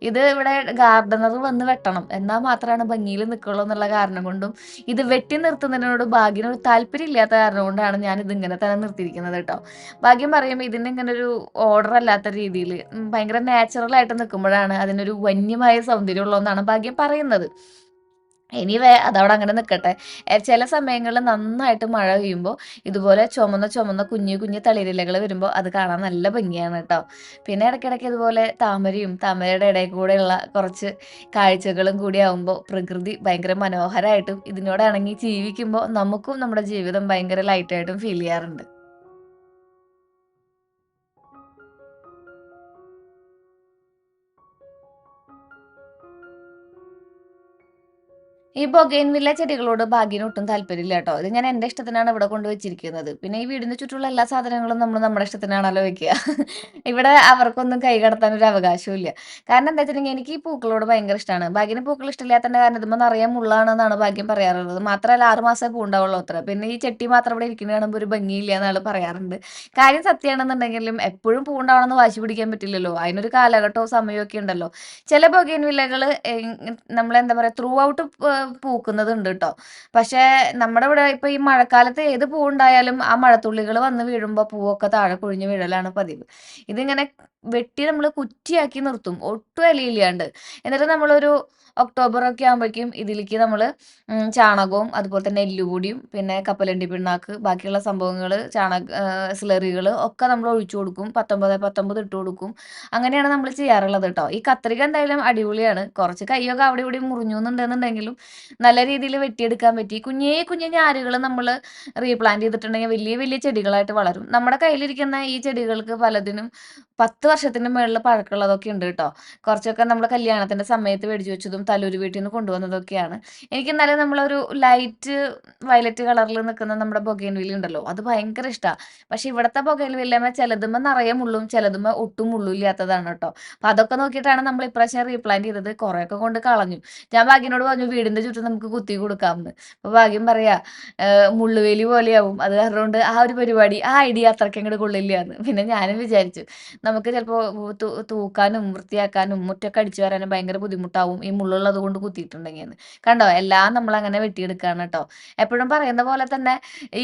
ഇത് ഇവിടെ ഗാർഡനർ വന്ന് വെട്ടണം എന്നാൽ മാത്രമാണ് ഭംഗിയിൽ നിൽക്കുള്ളൂ എന്നുള്ള കാരണം കൊണ്ടും ഇത് വെട്ടി നിർത്തുന്നതിനോട് ഭാഗ്യനോട് താല്പര്യം ഇല്ലാത്ത കാരണം കൊണ്ടാണ് ഞാൻ ഇത് ഇങ്ങനെ തന്നെ നിർത്തിയിരിക്കുന്നത് കേട്ടോ. ഭാഗ്യം പറയുമ്പോൾ ഇതിന് ഇങ്ങനെ ഒരു ഓർഡർ അല്ലാത്ത രീതിയിൽ ഭയങ്കര നാച്ചുറൽ ആയിട്ട് നിൽക്കുമ്പോഴാണ് അതിനൊരു വന്യമായ സൗന്ദര്യം ഉള്ളതെന്നാണ് ഭാഗ്യം പറയുന്നത്. എനിവേ അതവിടെ അങ്ങനെ നിൽക്കട്ടെ. ചില സമയങ്ങളിൽ നന്നായിട്ട് മഴ പെയ്യുമ്പോൾ ഇതുപോലെ ചുമന്ന ചുമന്ന കുഞ്ഞു കുഞ്ഞു തളിരിലകൾ വരുമ്പോൾ അത് കാണാൻ നല്ല ഭംഗിയാണ് കേട്ടോ. പിന്നെ ഇടയ്ക്കിടയ്ക്ക് ഇതുപോലെ താമരയും താമരയുടെ ഇടയിൽ കൂടെയുള്ള കുറച്ച് കാഴ്ചകളും കൂടി ആകുമ്പോൾ പ്രകൃതി ഭയങ്കര മനോഹരമായിട്ടും ഇതിനോട് ഇണങ്ങി ജീവിക്കുമ്പോൾ നമുക്കും നമ്മുടെ ജീവിതം ഭയങ്കര ലൈറ്റായിട്ടും ഫീൽ ചെയ്യാറുണ്ട്. ഈ ബൊഗെയിൻവില്ല ചെടികളോട് ഭാഗ്യന് ഒട്ടും താല്പര്യമില്ല കേട്ടോ. ഇത് ഞാൻ എൻ്റെ ഇഷ്ടത്തിനാണ് ഇവിടെ കൊണ്ട് വെച്ചിരിക്കുന്നത്. പിന്നെ ഈ വീടിന്റെ ചുറ്റുമുള്ള എല്ലാ സാധനങ്ങളും നമ്മൾ നമ്മുടെ ഇഷ്ടത്തിനാണല്ലോ വെക്കുക. ഇവിടെ അവർക്കൊന്നും കൈ കടത്താൻ ഒരു അവകാശവും ഇല്ല. കാരണം എന്താ വെച്ചിട്ടുണ്ടെങ്കിൽ എനിക്ക് ഈ പൂക്കളോട് ഭയങ്കര ഇഷ്ടമാണ്. ഭാഗ്യന് പൂക്കൾ ഇഷ്ടമില്ലാത്തതിന്റെ കാരണം ഇതുമ്പോൾ നിറയെ മുള്ളാണെന്നാണ് ഭാഗ്യം പറയാറുള്ളത്. മാത്രമല്ല 6 മാസമേ പൂ ഉണ്ടാവുള്ളൂ അത്ര. പിന്നെ ഈ ചെട്ടി മാത്രം ഇവിടെ ഇരിക്കുന്നത് കാണുമ്പോൾ ഒരു ഭംഗിയില്ല എന്നാൾ പറയാറുണ്ട്. കാര്യം സത്യമാണെന്നുണ്ടെങ്കിലും എപ്പോഴും പൂ ഉണ്ടാവണമെന്ന് വാശി പിടിക്കാൻ പറ്റില്ലല്ലോ. അതിനൊരു കാലഘട്ടവും സമയവും ഒക്കെ ഉണ്ടല്ലോ. ചില ബൊഗെയിൻവില്ലകൾ നമ്മളെന്താ പറയാ ത്രൂ ഔട്ട് പൂക്കുന്നതുണ്ട് ട്ടോ. പക്ഷേ നമ്മുടെ ഇവിടെ ഇപ്പൊ ഈ മഴക്കാലത്ത് ഏത് പൂവുണ്ടായാലും ആ മഴത്തുള്ളികൾ വന്ന് വീഴുമ്പോ പൂവൊക്കെ താഴെ കൊഴിഞ്ഞ് വീഴലാണ് പതിവ്. ഇതിങ്ങനെ വെട്ടി നമ്മള് കുറ്റിയാക്കി നിർത്തും. ഒട്ടും ഇലയില്ലാണ്ട്. എന്നിട്ട് നമ്മളൊരു ഒക്ടോബർ ഒക്കെ ആകുമ്പോഴേക്കും ഇതിലേക്ക് നമ്മള് ചാണകവും അതുപോലെ തന്നെ എല്ലുപൊടിയും പിന്നെ കപ്പലണ്ടി പിണ്ണാക്ക് ബാക്കിയുള്ള സംഭവങ്ങള് സ്ലറികള് ഒക്കെ നമ്മൾ ഒഴിച്ചു കൊടുക്കും. 19-19 ഇട്ട് കൊടുക്കും. അങ്ങനെയാണ് നമ്മൾ ചെയ്യാറുള്ളത് ട്ടോ. ഈ കത്രിക എന്തായാലും അടിപൊളിയാണ്. കുറച്ച് കയ്യൊക്കെ അവിടെ ഇവിടെയും മുറിഞ്ഞുന്നുണ്ടെന്നുണ്ടെങ്കിലും നല്ല രീതിയിൽ വെട്ടിയെടുക്കാൻ പറ്റി. കുഞ്ഞേ കുഞ്ഞേ ഞാരുകൾ നമ്മള് റീപ്ലാന്റ് ചെയ്തിട്ടുണ്ടെങ്കിൽ വലിയ വലിയ ചെടികളായിട്ട് വളരും. നമ്മുടെ കയ്യിലിരിക്കുന്ന ഈ ചെടികൾക്ക് പലതിനും 10 വർഷത്തിന് മേളില് പഴക്കമുള്ളതൊക്കെ ഉണ്ട് ട്ടോ. കുറച്ചൊക്കെ നമ്മള് കല്യാണത്തിന്റെ സമയത്ത് മേടിച്ചു വെച്ചതും തല്ലൂര് വീട്ടീന്ന് കൊണ്ടുവന്നതൊക്കെയാണ്. എനിക്ക് എന്നാലും നമ്മളൊരു ലൈറ്റ് വയലറ്റ് കളറിൽ നിൽക്കുന്ന നമ്മുടെ ബൊഗെയിൻവില്ല ഉണ്ടല്ലോ, അത് ഭയങ്കര ഇഷ്ടാ. പക്ഷെ ഇവിടത്തെ ബൊഗെയിൻവില്ലേമ്മെ ചിലതുമ്മെ നിറയെ മുള്ളും ചിലതുമ്മെ ഒട്ടും മുള്ളും ഇല്ലാത്തതാണ് ട്ടോ. അപ്പൊ അതൊക്കെ നോക്കിയിട്ടാണ് നമ്മൾ ഇപ്രാവശ്യം റീപ്ലാന്റ് ചെയ്തത്. കുറെയൊക്കെ കൊണ്ട് കളഞ്ഞു. ഞാൻ ഭാഗ്യനോട് പറഞ്ഞു വീടിന്റെ ചുറ്റും നമുക്ക് കുത്തി കൊടുക്കാമെന്ന്. അപ്പൊ ഭാഗ്യം പറയാ മുള്ളുവേലി പോലെയാവും. അത് കാരണം കൊണ്ട് ആ ഒരു പരിപാടി, ആ ഐഡിയ അത്രയ്ക്കങ്ങട് കൊള്ളില്ലാന്ന്. പിന്നെ ഞാനും വിചാരിച്ചു നമുക്ക് ചിലപ്പോ തൂക്കാനും വൃത്തിയാക്കാനും മുറ്റൊക്കെ അടിച്ചു വരാനും ഭയങ്കര ബുദ്ധിമുട്ടാവും ഈ മുള്ളുള്ളത് കൊണ്ട് കുത്തിയിട്ടുണ്ടെങ്കിന്ന്. കണ്ടോ എല്ലാം നമ്മളങ്ങനെ വെട്ടിയെടുക്കാണ് ട്ടോ. എപ്പോഴും പറയുന്ന പോലെ തന്നെ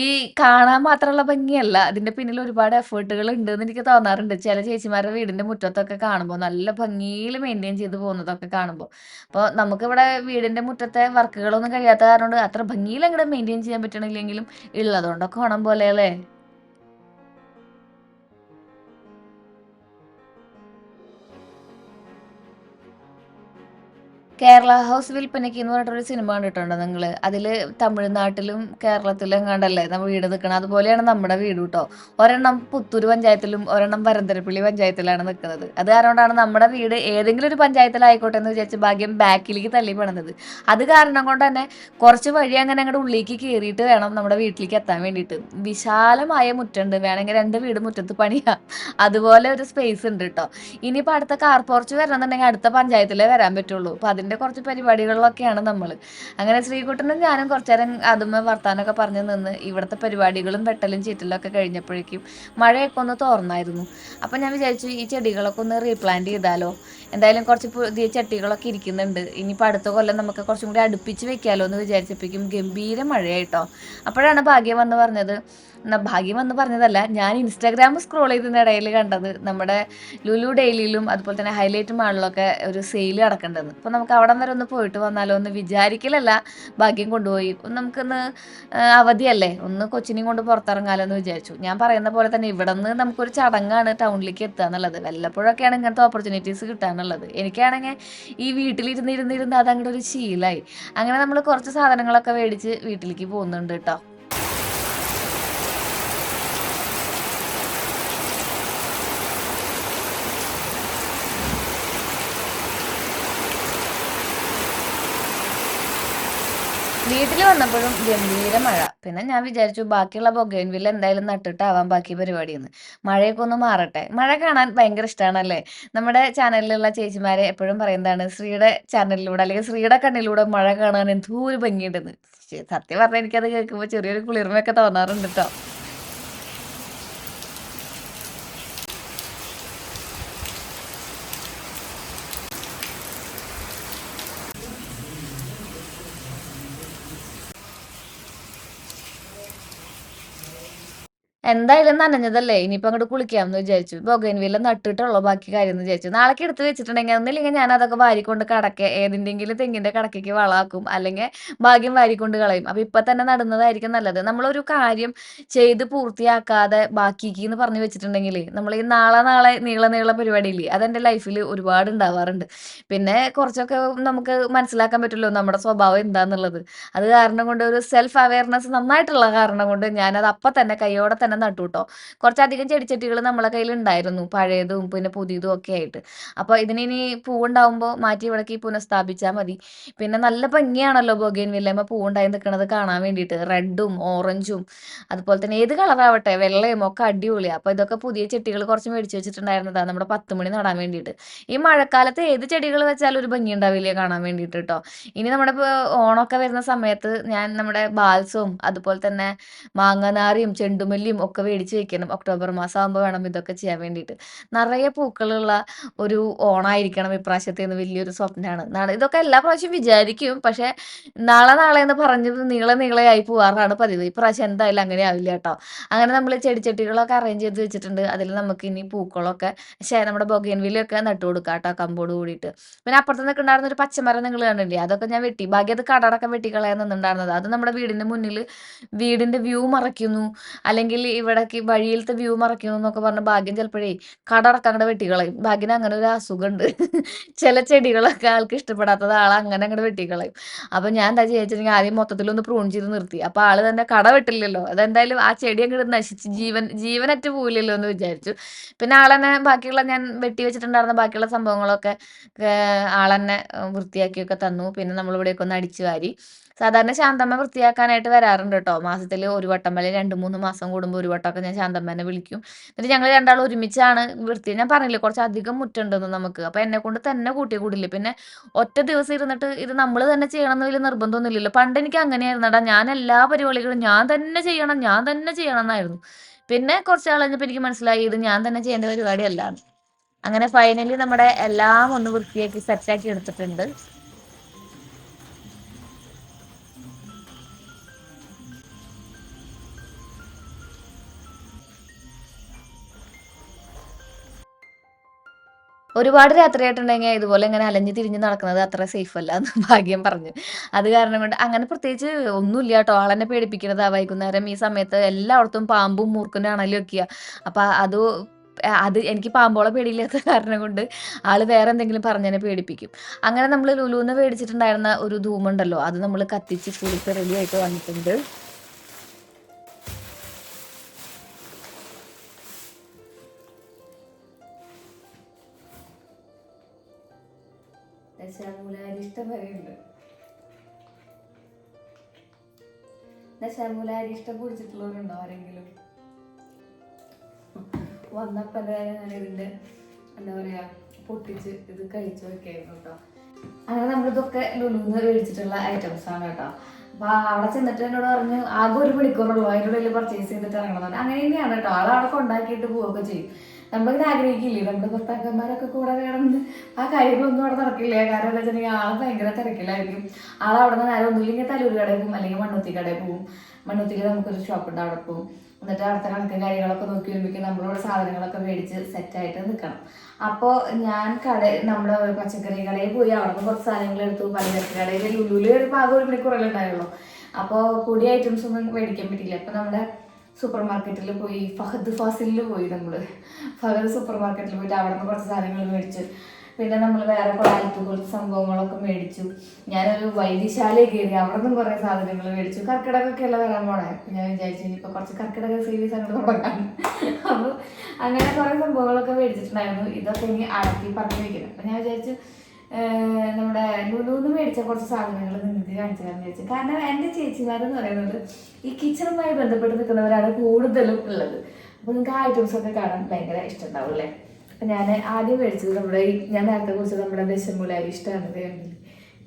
ഈ കാണാൻ മാത്രമുള്ള ഭംഗിയല്ല, അതിന്റെ പിന്നിൽ ഒരുപാട് എഫേർട്ടുകൾ ഉണ്ടെന്ന് എനിക്ക് തോന്നാറുണ്ട്. ചില ചേച്ചിമാരുടെ വീടിന്റെ മുറ്റത്തൊക്കെ കാണുമ്പോൾ നല്ല ഭംഗിയിൽ മെയിൻറ്റെയിൻ ചെയ്ത് പോകുന്നതൊക്കെ കാണുമ്പോൾ. അപ്പോൾ നമുക്കിവിടെ വീടിന്റെ മുറ്റത്തെ വർക്കുകളൊന്നും കഴിയാത്ത കാരണം കൊണ്ട് അത്ര ഭംഗിയിൽ അങ്ങോട്ട് മെയിൻറ്റെയിൻ ചെയ്യാൻ പറ്റണില്ലെങ്കിലും ഉള്ളതുകൊണ്ടൊക്കെ ഓണം പോലെ അല്ലേ. കേരള ഹൗസ് വിൽപ്പനയ്ക്ക് എന്ന് പറഞ്ഞിട്ടൊരു സിനിമ കണ്ടിട്ടുണ്ടോ നിങ്ങള്? അതില് തമിഴ്നാട്ടിലും കേരളത്തിലും എങ്ങാണ്ടല്ലേ നമ്മൾ വീട് നിൽക്കണം. അതുപോലെയാണ് നമ്മുടെ വീട് ട്ടോ. ഒരെണ്ണം പുത്തൂര് പഞ്ചായത്തിലും ഒരെണ്ണം വരന്തരപ്പള്ളി പഞ്ചായത്തിലാണ് നിൽക്കുന്നത്. അത് കാരണം കൊണ്ടാണ് നമ്മുടെ വീട് ഏതെങ്കിലും ഒരു പഞ്ചായത്തിലായിക്കോട്ടെ എന്ന് വിചാരിച്ച് ഭാഗ്യം ബാക്കിലേക്ക് തള്ളി പണിതത്. അത് കാരണം കൊണ്ട് തന്നെ കുറച്ച് വഴി അങ്ങനെ അങ്ങോട്ട് ഉള്ളിലേക്ക് കയറിയിട്ട് വേണം നമ്മുടെ വീട്ടിലേക്ക് എത്താൻ വേണ്ടിയിട്ട്. വിശാലമായ മുറ്റമുണ്ട്. വേണമെങ്കിൽ 2 വീട് മുറ്റത്ത് പണിയാം. അതുപോലെ ഒരു സ്പേസ് ഉണ്ട് ട്ടോ. ഇനിയിപ്പോൾ അടുത്ത കാർ പോർച്ച് വരണമെന്നുണ്ടെങ്കിൽ അടുത്ത പഞ്ചായത്തിലേ വരാൻ പറ്റുള്ളൂ. അപ്പോൾ അതിന്റെ കുറച്ച് പരിപാടികളിലൊക്കെയാണ് നമ്മൾ. അങ്ങനെ ശ്രീകുട്ടനും ഞാനും കുറച്ച് നേരം അതുമ്മെ വർത്താനമൊക്കെ പറഞ്ഞ് നിന്ന് ഇവിടുത്തെ പരിപാടികളും വെട്ടലും ചീറ്റലും ഒക്കെ കഴിഞ്ഞപ്പോഴേക്കും മഴയൊക്കെ ഒന്ന് തോർന്നായിരുന്നു. അപ്പം ഞാൻ വിചാരിച്ചു ഈ ചെടികളൊക്കെ ഒന്ന് റീപ്ലാന്റ് ചെയ്താലോ. എന്തായാലും കുറച്ച് പുതിയ ചട്ടികളൊക്കെ ഇരിക്കുന്നുണ്ട്. ഇനിയിപ്പോൾ അടുത്ത കൊല്ലം നമുക്ക് കുറച്ചും കൂടി അടുപ്പിച്ച് വെക്കാലോ എന്ന് വിചാരിച്ചപ്പോഴേക്കും ഗംഭീര മഴയായിട്ടോ. അപ്പോഴാണ് ഭാഗ്യം വന്ന് പറഞ്ഞത്, എന്നാ ഭാഗ്യം വന്ന് പറഞ്ഞതല്ല, ഞാൻ ഇൻസ്റ്റാഗ്രാം സ്ക്രോൾ ചെയ്തതിനിടയിൽ കണ്ടത് നമ്മുടെ ലുലു ഡെയിലിയിലും അതുപോലെ തന്നെ ഹൈലൈറ്റ് മാളിലൊക്കെ ഒരു സെയിൽ നടക്കേണ്ടത്. അപ്പോൾ നമുക്ക് അവിടം വരെ ഒന്ന് പോയിട്ട് വന്നാലോ എന്ന് വിചാരിക്കലല്ല, ഭാഗ്യം കൊണ്ടുപോയി. നമുക്കൊന്ന് അവധിയല്ലേ, ഒന്ന് കൊച്ചിനെയും കൊണ്ട് പുറത്തിറങ്ങാലോ എന്ന് വിചാരിച്ചു. ഞാൻ പറയുന്ന പോലെ തന്നെ ഇവിടെ നിന്ന് നമുക്കൊരു ചടങ്ങാണ് ടൗണിലേക്ക് എത്തുക എന്നുള്ളത്. വല്ലപ്പോഴൊക്കെയാണ് ഇങ്ങനത്തെ ഓപ്പർച്യൂണിറ്റീസ് കിട്ടാന്നുള്ളത്. എനിക്കാണെങ്കിൽ ഈ വീട്ടിലിരുന്നിരുന്നിരുന്ന് അതങ്ങോട്ട് ഒരു ശീലമായി. അങ്ങനെ നമ്മൾ കുറച്ച് സാധനങ്ങളൊക്കെ മേടിച്ച് വീട്ടിലേക്ക് പോകുന്നുണ്ട് കേട്ടോ. വീട്ടിൽ വന്നപ്പോഴും ഗംഭീര മഴ. പിന്നെ ഞാൻ വിചാരിച്ചു ബാക്കിയുള്ള ബൊഗെയിൻവില്ല എന്തായാലും നട്ടിട്ടാവാം ബാക്കി പരിപാടിയെന്ന്. മഴയൊക്കെ ഒന്ന് മാറട്ടെ. മഴ കാണാൻ ഭയങ്കര ഇഷ്ടമാണല്ലേ. നമ്മുടെ ചാനലിലുള്ള ചേച്ചിമാരെ എപ്പോഴും പറയുന്നതാണ് ശ്രീയുടെ ചാനലിലൂടെ അല്ലെങ്കിൽ ശ്രീയുടെ കണ്ണിലൂടെ മഴ കാണാൻ എന്തോ ഒരു ഭംഗിയുണ്ടെന്ന്. സത്യം പറഞ്ഞാൽ എനിക്കത് കേൾക്കുമ്പോൾ ചെറിയൊരു കുളിർമയൊക്കെ തോന്നാറുണ്ട് ട്ടോ. എന്തായാലും നനഞ്ഞതല്ലേ ഇനിയിപ്പോ അങ്ങോട്ട് കുളിക്കാമെന്ന് വിചാരിച്ചു. ബൊഗൈൻവില്ല നട്ടിട്ടുള്ളൂ ബാക്കി കാര്യം എന്ന് വിചാരിച്ചു. നാളേക്ക് എടുത്ത് വെച്ചിട്ടുണ്ടെങ്കിൽ ഒന്നില്ലെങ്കിൽ ഞാൻ അതൊക്കെ വാരിക്കൊണ്ട് ഏതിന്റെങ്കിലും തെങ്ങിന്റെ കടക്കയ്ക്ക് വളമാക്കും, അല്ലെങ്കിൽ ഭാഗ്യം വാരിക്കൊണ്ട് കളയും. അപ്പൊ ഇപ്പൊ തന്നെ നടുന്നതായിരിക്കും നല്ലത്. നമ്മളൊരു കാര്യം ചെയ്ത് പൂർത്തിയാക്കാതെ ബാക്കിക്ക് എന്ന് പറഞ്ഞു വെച്ചിട്ടുണ്ടെങ്കിൽ നമ്മൾ ഈ നാളെ നാളെ നീള പരിപാടിയില്ലേ, അതെന്റെ ലൈഫിൽ ഒരുപാട് ഉണ്ടാവാറുണ്ട്. പിന്നെ കുറച്ചൊക്കെ നമുക്ക് മനസ്സിലാക്കാൻ പറ്റുമല്ലോ നമ്മുടെ സ്വഭാവം എന്താന്നുള്ളത്. അത് കാരണം കൊണ്ട് ഒരു സെൽഫ് അവയർനെസ് നന്നായിട്ടുള്ള കാരണം കൊണ്ട് ഞാനത് അപ്പം തന്നെ കൈയോടെ തന്നെ നട്ടു ട്ടോ. കുറച്ചധികം ചെടിച്ചട്ടികൾ നമ്മളെ കയ്യിൽ ഉണ്ടായിരുന്നു. പഴയതും പിന്നെ പുതിയതും ഒക്കെ ആയിട്ട്. അപ്പോൾ ഇതിനിനി പൂവുണ്ടാവുമ്പോൾ മാറ്റി ഇവിടേക്ക് പുനഃസ്ഥാപിച്ചാൽ മതി. പിന്നെ നല്ല ഭംഗിയാണല്ലോ ബൊഗെയിൻവില്ലേമ്മ പൂവുണ്ടായി നിൽക്കുന്നത് കാണാൻ വേണ്ടിയിട്ട്. റെഡും ഓറഞ്ചും അതുപോലെ തന്നെ ഏത് കളറാവട്ടെ വെള്ളയും ഒക്കെ അടിപൊളിയാണ്. അപ്പോൾ ഇതൊക്കെ പുതിയ ചെട്ടികൾ കുറച്ച് മേടിച്ച് വെച്ചിട്ടുണ്ടായിരുന്നതാണ് നമ്മുടെ 10 മണി നടാൻ വേണ്ടിയിട്ട്. ഈ മഴക്കാലത്ത് ഏത് ചെടികൾ വെച്ചാലും ഒരു ഭംഗി ഉണ്ടാവില്ലേ കാണാൻ വേണ്ടിയിട്ട് ട്ടോ. ഇനി നമ്മുടെ ഓണമൊക്കെ വരുന്ന സമയത്ത് ഞാൻ നമ്മുടെ ബാൽസവും അതുപോലെ തന്നെ മാങ്ങനാറിയും ചെണ്ടുമല്ലിയും ഒക്കെ മേടിച്ച് വെക്കണം. ഒക്ടോബർ മാസം ആകുമ്പോൾ വേണം ഇതൊക്കെ ചെയ്യാൻ വേണ്ടിയിട്ട്. നിറയെ പൂക്കളുള്ള ഒരു ഓണായിരിക്കണം ഇപ്രാവശ്യത്തേന്ന് വലിയൊരു സ്വപ്നമാണ്. ഇതൊക്കെ എല്ലാ പ്രാവശ്യവും വിചാരിക്കും. പക്ഷേ നാളെ നാളെ എന്ന് പറഞ്ഞത് നീളെ പോവാറാണ് പതിവ്. ഇപ്രാവശ്യം എന്തായാലും അങ്ങനെ ആവില്ല കേട്ടോ. അങ്ങനെ നമ്മൾ ചെടിച്ചട്ടികളൊക്കെ അറേഞ്ച് ചെയ്ത് വെച്ചിട്ടുണ്ട്. അതിൽ നമുക്ക് ഇനി പൂക്കളൊക്കെ നമ്മുടെ ബൊഗെയിൻവില്ലയൊക്കെ നട്ടു കൊടുക്കാം കേട്ടോ, കമ്പോട് കൂടിയിട്ട്. പിന്നെ അപ്പുറത്ത് നിൽക്കുന്നുണ്ടായിരുന്ന ഒരു പച്ചമരം നിങ്ങൾ കണ്ടില്ലേ, അതൊക്കെ ഞാൻ വെട്ടി. ബാക്കി അത് കടടക്കം വെട്ടിക്കളയാൻ നിന്നുണ്ടായിരുന്നത്. അത് നമ്മുടെ വീടിന്റെ മുന്നിൽ വീടിന്റെ വ്യൂ മറയ്ക്കുന്നു, അല്ലെങ്കിൽ ഇവിടേക്ക് വഴിയിലത്തെ വ്യൂ മറയ്ക്കണമെന്നൊക്കെ പറഞ്ഞ് ഭാഗ്യം ചിലപ്പോഴേ കടടക്കം അങ്ങോട്ട് വെട്ടിക്കളയും. ഭാഗ്യന് അങ്ങനെ ഒരു അസുഖമുണ്ട്. ചില ചെടികളൊക്കെ ആൾക്ക് ഇഷ്ടപ്പെടാത്തത് അങ്ങനെ അങ്ങോട്ട് വെട്ടിക്കളയും. അപ്പൊ ഞാൻ എന്താ ചോദിച്ചിട്ടുണ്ടെങ്കിൽ ആദ്യം മൊത്തത്തിലൊന്ന് പ്രൂൺ ചെയ്ത് നിർത്തി. അപ്പൊ ആള് തന്നെ കട വെട്ടില്ലല്ലോ, അതെന്തായാലും ആ ചെടി അങ്ങോട്ട് നശിച്ച് ജീവനറ്റ് പോവില്ലല്ലോ എന്ന് വിചാരിച്ചു. പിന്നെ ആളെന്നെ ബാക്കിയുള്ള ഞാൻ വെട്ടി വെച്ചിട്ടുണ്ടായിരുന്ന ബാക്കിയുള്ള സംഭവങ്ങളൊക്കെ ആളെന്നെ വൃത്തിയാക്കിയൊക്കെ തന്നു. പിന്നെ നമ്മളിവിടെയൊക്കെ ഒന്ന് അടിച്ചു വാരി. സാധാരണ ശാന്തമ്മ വൃത്തിയാക്കാനായിട്ട് വരാറുണ്ട് കേട്ടോ. മാസത്തിൽ ഒരു വട്ടം, അല്ലെങ്കിൽ 2-3 മാസം കൂടുമ്പോൾ ഒരു വട്ടമൊക്കെ ഞാൻ ശാന്തമ്മേനെ വിളിക്കും. എന്നിട്ട് ഞങ്ങൾ രണ്ടാളും ഒരുമിച്ചാണ് ഞാൻ പറഞ്ഞില്ലേ കുറച്ച് അധികം മുറ്റുണ്ടെന്ന് നമുക്ക്. അപ്പൊ എന്നെ കൊണ്ട് തന്നെ കൂടില്ലേ. പിന്നെ ഒറ്റ ദിവസം ഇരുന്നിട്ട് ഇത് നമ്മൾ തന്നെ ചെയ്യണം എന്ന് വലിയ നിർബന്ധമൊന്നുമില്ലല്ലോ. പണ്ട് എനിക്ക് അങ്ങനെയായിരുന്നടാ, ഞാൻ എല്ലാ പരിപാടികളും ഞാൻ തന്നെ ചെയ്യണം എന്നായിരുന്നു. പിന്നെ കുറച്ച് നാൾ കഴിഞ്ഞപ്പോൾ എനിക്ക് മനസ്സിലായി ഇത് ഞാൻ തന്നെ ചെയ്യേണ്ട പരിപാടിയല്ല. അങ്ങനെ ഫൈനലി നമ്മുടെ എല്ലാം ഒന്ന് വൃത്തിയാക്കി സെറ്റാക്കി എടുത്തിട്ടുണ്ട്. ഒരുപാട് രാത്രിയായിട്ടുണ്ടെങ്കിൽ ഇതുപോലെ ഇങ്ങനെ അലഞ്ഞ് തിരിഞ്ഞ് നടക്കുന്നത് അത്ര സേഫ് അല്ല എന്ന് ഭാഗ്യം പറഞ്ഞു. അത് കാരണം കൊണ്ട് അങ്ങനെ പ്രത്യേകിച്ച് ഒന്നുമില്ല കേട്ടോ. ആളെന്നെ പേടിപ്പിക്കുന്നതാ. വൈകുന്നേരം ഈ സമയത്ത് എല്ലായിടത്തും പാമ്പും മൂർഖനും അണലും ഒക്കെയാ. അപ്പൊ അത് എനിക്ക് പാമ്പോളെ പേടിയില്ലാത്ത കാരണം കൊണ്ട് ആള് വേറെ എന്തെങ്കിലും പറഞ്ഞതിനെ പേടിപ്പിക്കും. അങ്ങനെ നമ്മൾ ലുലുന്ന് മേടിച്ചിട്ടുണ്ടായിരുന്ന ഒരു ധൂമുണ്ടല്ലോ, അത് നമ്മൾ കത്തിച്ച് കുളിച്ച് റെഡി ആയിട്ട് വന്നിട്ടുണ്ട്. ദശമൂലാരിഷ്ടം വരെയുണ്ട്. ദശമൂലാരിഷ്ടം കുടിച്ചിട്ടുള്ളവരുണ്ടോ ആരെങ്കിലും? വന്നപ്പോ ഞാൻ ഇതിന്റെ എന്താ പറയാ പൊട്ടിച്ച് ഇത് കഴിച്ചു വെക്കായിരുന്നു കേട്ടോ. അങ്ങനെ നമ്മളിതൊക്കെ ലുലുന്ന് മേടിച്ചിട്ടുള്ള ഐറ്റംസ് ആണ് കേട്ടോ. അപ്പൊ അവിടെ ചെന്നിട്ട് എന്നോട് പറഞ്ഞു ആകെ 1 മണിക്കൂറുള്ളൂ, അതിൻ്റെ ഉള്ളിൽ പർച്ചേസ് ചെയ്തിട്ട് ഇറങ്ങണം. അങ്ങനെ തന്നെയാണ് കേട്ടോ. ആളവിടെ കൊണ്ടാക്കിയിട്ട് പോവുകയൊക്കെ ചെയ്യും. നമ്മളിത് ആഗ്രഹിക്കില്ലേ നമ്മുടെ ഭർത്താക്കന്മാരൊക്കെ കൂടെ വേണമെന്ന്. ആ കാര്യങ്ങളൊന്നും അവിടെ നടക്കില്ല. കാരണം എന്താ വെച്ചിട്ടുണ്ടെങ്കിൽ ആൾ ഭയങ്കര തിരക്കിലായിരിക്കും. ആളവിടെ നിന്ന് നേരെ ഒന്നുമില്ലെങ്കിൽ തലൂർ കടയിൽ പോകും, അല്ലെങ്കിൽ മണ്ണുത്തി കടയിൽ പോകും. മണ്ണുത്തിയിൽ നമുക്കൊരു ഷോപ്പുണ്ട്, അവിടെ പോകും. എന്നിട്ട് അടുത്ത കണക്കും കാര്യങ്ങളൊക്കെ നോക്കി വരുമ്പോഴേക്കും നമ്മളിവിടെ സാധനങ്ങളൊക്കെ മേടിച്ച് സെറ്റായിട്ട് നിൽക്കണം. അപ്പോൾ ഞാൻ നമ്മുടെ പച്ചക്കറി കടയിൽ പോയി അവിടെ നിന്ന് കുറച്ച് സാധനങ്ങൾ എടുത്തു. പലചരക്ക് കടയിൽ ലുലുവിൽ വരുമ്പോൾ ആകെ 1 മണിക്കൂറല്ലേ ഉണ്ടായുള്ളൂ. അപ്പോൾ പൊടി ഐറ്റംസ് ഒന്നും മേടിക്കാൻ പറ്റില്ല. അപ്പോൾ നമ്മുടെ സൂപ്പർ മാർക്കറ്റിൽ പോയി, ഫഹദ് ഫാസിലിൽ പോയി. ഫഹദ് സൂപ്പർ മാർക്കറ്റിൽ പോയിട്ട് അവിടെ നിന്ന് കുറച്ച് സാധനങ്ങൾ മേടിച്ചു. പിന്നെ നമ്മൾ വേറെ ക്വാളിറ്റി കുറച്ച് സംഭവങ്ങളൊക്കെ മേടിച്ചു. ഞാനൊരു വൈദ്യശാലയിൽ കയറി, അവിടെ നിന്നും കുറേ സാധനങ്ങൾ മേടിച്ചു. കർക്കിടകമൊക്കെ അല്ല വരാൻ പോണേ. ഞാൻ വിചാരിച്ചു ഇനിയിപ്പോൾ കുറച്ച് കർക്കിടക സീരീസ് അങ്ങോട്ട് തുടങ്ങാൻ. അപ്പോൾ അങ്ങനെ കുറേ സംഭവങ്ങളൊക്കെ മേടിച്ചിട്ടുണ്ടായിരുന്നു. ഇതൊക്കെ ഇനി അടക്കി പറഞ്ഞു വയ്ക്കണം. അപ്പം ഞാൻ വിചാരിച്ചു നമ്മുടെ ലുലുന്ന് മേടിച്ച കുറച്ച് സാധനങ്ങൾ നിങ്ങൾക്ക് കാണിച്ചു തരാമെന്ന് വിചാരിച്ചു. കാരണം എൻ്റെ ചേച്ചിമാരെന്ന് പറയുന്നത് ഈ കിച്ചണുമായി ബന്ധപ്പെട്ട് നിൽക്കുന്നവരാണ് കൂടുതലും ഉള്ളത്. അപ്പോൾ നിങ്ങൾക്ക് ആ ഐറ്റംസൊക്കെ കാണാൻ ഭയങ്കര ഇഷ്ടമുണ്ടാവും അല്ലേ. അപ്പം ഞാൻ ആദ്യം മേടിച്ചത് ഞാൻ നേരത്തെ കുറിച്ചത് നമ്മുടെ ദശമൂലാരിഷ്ടമാണ്.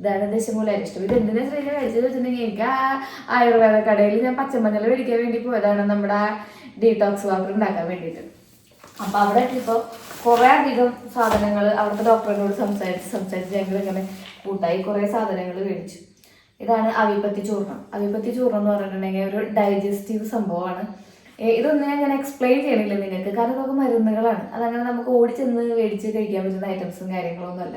ഇതാണ് ദശമൂലാരിഷ്ടം. ഇത് എന്തിനാ ശ്രീനെ മേടിച്ചത് വെച്ചിട്ടുണ്ടെങ്കിൽ എനിക്ക് ആ ആയുർവേദ കടയിൽ ഞാൻ പച്ചമഞ്ഞൾ മേടിക്കാൻ വേണ്ടി പോയതാണ്, നമ്മുടെ ഡീടോക്സ് വാട്ടർ ഉണ്ടാക്കാൻ വേണ്ടിയിട്ട്. അപ്പം അവിടെ എത്തിയപ്പോൾ കുറേ അധികം സാധനങ്ങൾ അവിടുത്തെ ഡോക്ടറിനോട് സംസാരിച്ച് ഞങ്ങൾ ഇങ്ങനെ കൂട്ടായി കുറേ സാധനങ്ങൾ മേടിച്ചു. ഇതാണ് അവിപ്പത്തി ചൂർണം. അവിപ്പത്തി ചൂർണം എന്ന് പറഞ്ഞിട്ടുണ്ടെങ്കിൽ ഒരു ഡൈജസ്റ്റീവ് സംഭവമാണ്. ഇതൊന്നും ഞാൻ എക്സ്പ്ലെയിൻ ചെയ്യണില്ല നിങ്ങൾക്ക്, കാരണം ഇതൊക്കെ മരുന്നുകളാണ്. അതങ്ങനെ നമുക്ക് ഓടിച്ചെന്ന് മേടിച്ച് കഴിക്കാൻ പറ്റുന്ന ഐറ്റംസും കാര്യങ്ങളൊന്നും അല്ല.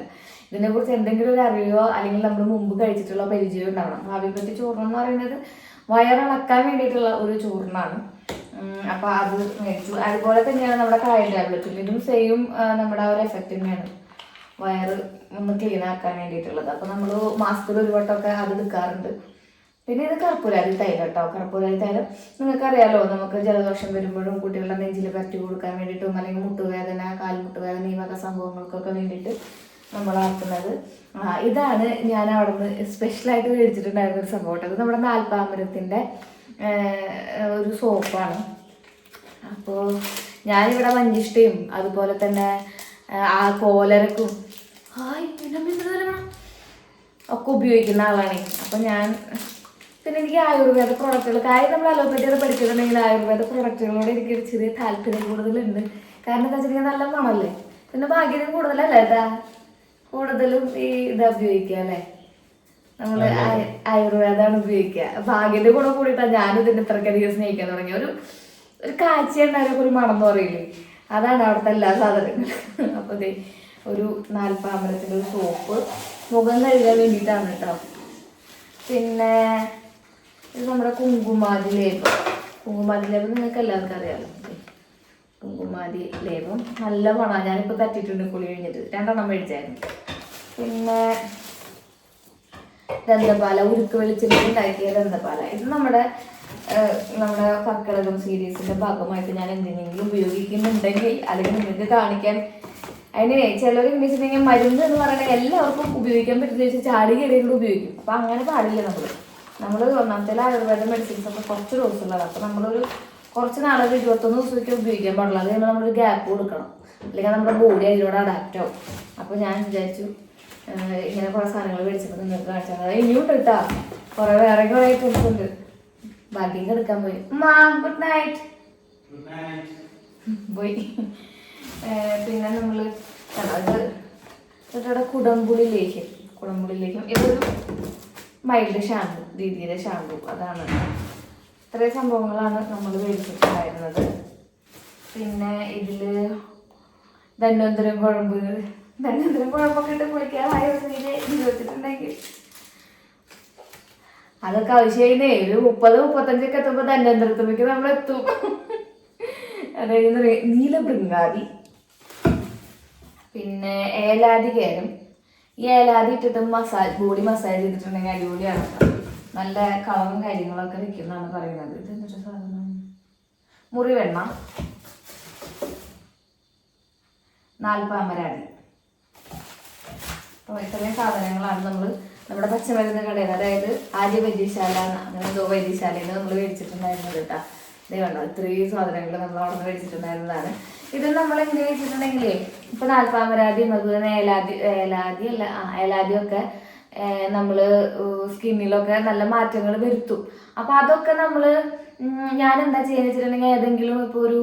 ഇതിനെക്കുറിച്ച് എന്തെങ്കിലും ഒരു അറിയോ അല്ലെങ്കിൽ നമ്മൾ മുമ്പ് കഴിച്ചിട്ടുള്ള പരിചയം ഉണ്ടാവണം. അവിപ്പത്തി ചൂർണം എന്ന് പറയുന്നത് വയറിളക്കാൻ വേണ്ടിയിട്ടുള്ള ഒരു ചൂർണ്ണമാണ്. അപ്പോൾ അത് മേടിച്ചു. അതുപോലെ തന്നെയാണ് നമ്മുടെ കായ ടാബ്ലറ്റിൽ, ഇതും സെയിം നമ്മുടെ ഒരു എഫക്റ്റ് തന്നെയാണ്, വയറ് ഒന്ന് ക്ലീൻ ആക്കാൻ വേണ്ടിയിട്ടുള്ളത്. അപ്പോൾ നമ്മൾ മാസത്തിൽ 1 വട്ടമൊക്കെ അത് എടുക്കാറുണ്ട്. പിന്നെ ഇത് കർപ്പൂരാതി തൈലം കേട്ടോ. കർപ്പൂരാതി തൈലം നിങ്ങൾക്കറിയാലോ, നമുക്ക് ജലദോഷം വരുമ്പോഴും കുട്ടികളുടെ നെഞ്ചിൽ പറ്റി കൊടുക്കാൻ വേണ്ടിയിട്ടും അല്ലെങ്കിൽ മുട്ടുവേദന, കാൽമുട്ടുവേദന, ഈ വക സംഭവങ്ങൾക്കൊക്കെ വേണ്ടിയിട്ട് നമ്മളാക്കുന്നത്. ഇതാണ് ഞാൻ അവിടെ നിന്ന് സ്പെഷ്യലായിട്ട് മേടിച്ചിട്ടുണ്ടായിരുന്ന ഒരു സംഭവം. അത് നമ്മുടെ നാൽപ്പാമരത്തിൻ്റെ ഒരു സോപ്പാണ്. അപ്പോൾ ഞാനിവിടെ മഞ്ചിഷ്ടയും അതുപോലെ തന്നെ ആ കോലരക്കും ഒക്കെ ഉപയോഗിക്കുന്ന ആളാണ്. അപ്പം പിന്നെ എനിക്ക് ആയുർവേദ പ്രോഡക്റ്റുകൾ, കാര്യം നമ്മൾ അലോപ്പതിയൊക്കെ പഠിച്ചിട്ടുണ്ടെങ്കിൽ ആയുർവേദ പ്രോഡക്റ്റുകളോട് എനിക്ക് ചെറിയ താല്പര്യം കൂടുതലുണ്ട്. കാരണം എന്താ വെച്ചിട്ടുണ്ടെങ്കിൽ നല്ല മണല്ലേ, പിന്നെ ഭാഗ്യം കൂടുതലല്ലേ ഏട്ടാ, കൂടുതലും ഈ ഇതാ ഉപയോഗിക്കുക അല്ലേ, നമ്മൾ ആയുർവേദമാണ് ഉപയോഗിക്കുക. ഭാഗ്യന്റെ ഗുണം കൂടിയിട്ടാണ് ഞാനും ഇതിന്റെ ഇത്രയ്ക്കധികം സ്നേഹിക്കാൻ തുടങ്ങി. ഒരു കാഴ്ച ഉണ്ടായാലും ഒരു മണം എന്ന് പറയില്ലേ, അതാണ് അവിടുത്തെ എല്ലാ സാധനങ്ങളും. അപ്പോൾ ഇതേ ഒരു നാൽപ്പാമരത്തിൻ്റെ ഒരു സോപ്പ് മുഖം കഴുകാൻ വേണ്ടിയിട്ടാണ് കേട്ടോ. പിന്നെ ഇത് നമ്മുടെ കുങ്കുമാതിലേക്ക് കുങ്കുമാതി ലേപം നിങ്ങൾക്ക് എല്ലാവർക്കും അറിയാമല്ലോ. കുങ്കുമാതി ലേപം നല്ല മണമാണ്. ഞാനിപ്പോൾ തട്ടിയിട്ടുണ്ട് കുളി കഴിഞ്ഞിട്ട്. 2 മേടിച്ചായിരുന്നു. പിന്നെ ദന്തപാല, ഉരുക്ക് വെളിച്ചെണ്ണ ഉണ്ടാക്കിയ ദന്തപാല. ഇത് നമ്മുടെ കർക്കിടകം സീരീസിന്റെ ഭാഗമായിട്ട് ഞാൻ എന്തെങ്കിലും ഉപയോഗിക്കുന്നുണ്ടെങ്കിൽ അല്ലെങ്കിൽ നിങ്ങൾക്ക് കാണിക്കാൻ. അതിന് ചിലർ എന്ന് വെച്ചിട്ടുണ്ടെങ്കിൽ മരുന്ന് എന്ന് പറയുന്നത് എല്ലാവർക്കും ഉപയോഗിക്കാൻ പറ്റുന്ന വെച്ചാൽ ചാടി കയറിയോട് ഉപയോഗിക്കും. അപ്പം അങ്ങനെ പാടില്ല. നമ്മൾ ഒന്നാമത്തെ ആയുർവേദ മെഡിസിൻസ് ഒക്കെ കുറച്ച് ഡോസുള്ളതാണ്. അപ്പം നമ്മളൊരു കുറച്ച് നാളെ 21 ദിവസമൊക്കെ ഉപയോഗിക്കാൻ പാടില്ല. അത് കഴിയുമ്പോൾ നമ്മളൊരു ഗ്യാപ്പ് കൊടുക്കണം, അല്ലെങ്കിൽ നമ്മുടെ ബോഡി അതിനോട് അഡാപ്റ്റ് ആവും. അപ്പോൾ ഞാൻ വിചാരിച്ചു ഇങ്ങനെ കുറേ സാധനങ്ങൾ മേടിച്ചപ്പോൾ നിങ്ങൾക്ക് കാണിച്ചാൽ ഇനിയും ഇട്ടാ വേറെ കുറേ ഐറ്റംസ് ഉണ്ട്. ബാക്കിയൊക്കെ എടുക്കാൻ പോയി. ഗുഡ് നൈറ്റ് പോയി. പിന്നെ നമ്മൾ ഇത് കുടംപുളി ലേഹ്യം. ഇതൊരു മൈൽഡ് ഷാമ്പു, ദീദിയുടെ ഷാമ്പു. അതാണ്. ഇത്രയും സംഭവങ്ങളാണ് നമ്മൾ മേടിച്ചിട്ടുണ്ടായിരുന്നത്. പിന്നെ ഇതിൽ ധന്വന്തരം കുഴമ്പൊക്കെ ഇട്ട് കുളിക്കാനായ വെച്ചിട്ടുണ്ടെങ്കിൽ അതൊക്കെ ആവശ്യമായിരുന്നേ. ഒരു 30-35 എത്തുമ്പോൾ ധന്വന്തരത്തുമ്പേക്ക് നമ്മൾ എത്തും. അതായത് നീലബൃങ്കാതി, പിന്നെ ഏലാതി കേരം. ഈ ഏലാതി ഇട്ടിട്ട് ബോഡി മസാജ് ചെയ്തിട്ടുണ്ടെങ്കിൽ അടിപൊളിയാണ്. നല്ല കളറും കാര്യങ്ങളൊക്കെ വെക്കുന്നതാണ് പറയുന്നത്. ഇതെന്നിട്ട് സാധനം മുറിവെണ്ണ, നാൽപ്പാമരാതി. അപ്പോൾ ഇത്രയും സാധനങ്ങളാണ് നമ്മൾ നമ്മുടെ പച്ചമരുന്ന് കടയിൽ, അതായത് ആര്യ വൈദ്യശാല അങ്ങനെ എന്തോ വൈദ്യശാലയിൽ നമ്മൾ മേടിച്ചിട്ടുണ്ടായിരുന്നത് കേട്ടോ. ഇതേ കണ്ടോ, ഇത്രയും സാധനങ്ങൾ നമ്മൾ അവിടെ നിന്ന് മേടിച്ചിട്ടുണ്ടായിരുന്നതാണ്. ഇത് നമ്മൾ എങ്ങനെ വെച്ചിട്ടുണ്ടെങ്കിലേ ഇപ്പൊ നാൽപ്പാമരാതി, അതുപോലെ ഏലാദിയൊക്കെ നമ്മൾ സ്കിന്നിലൊക്കെ നല്ല മാറ്റങ്ങൾ വരുത്തും. അപ്പൊ അതൊക്കെ ഞാൻ എന്താ ചെയ്യുന്ന വെച്ചിട്ടുണ്ടെങ്കിൽ ഏതെങ്കിലും ഇപ്പൊ ഒരു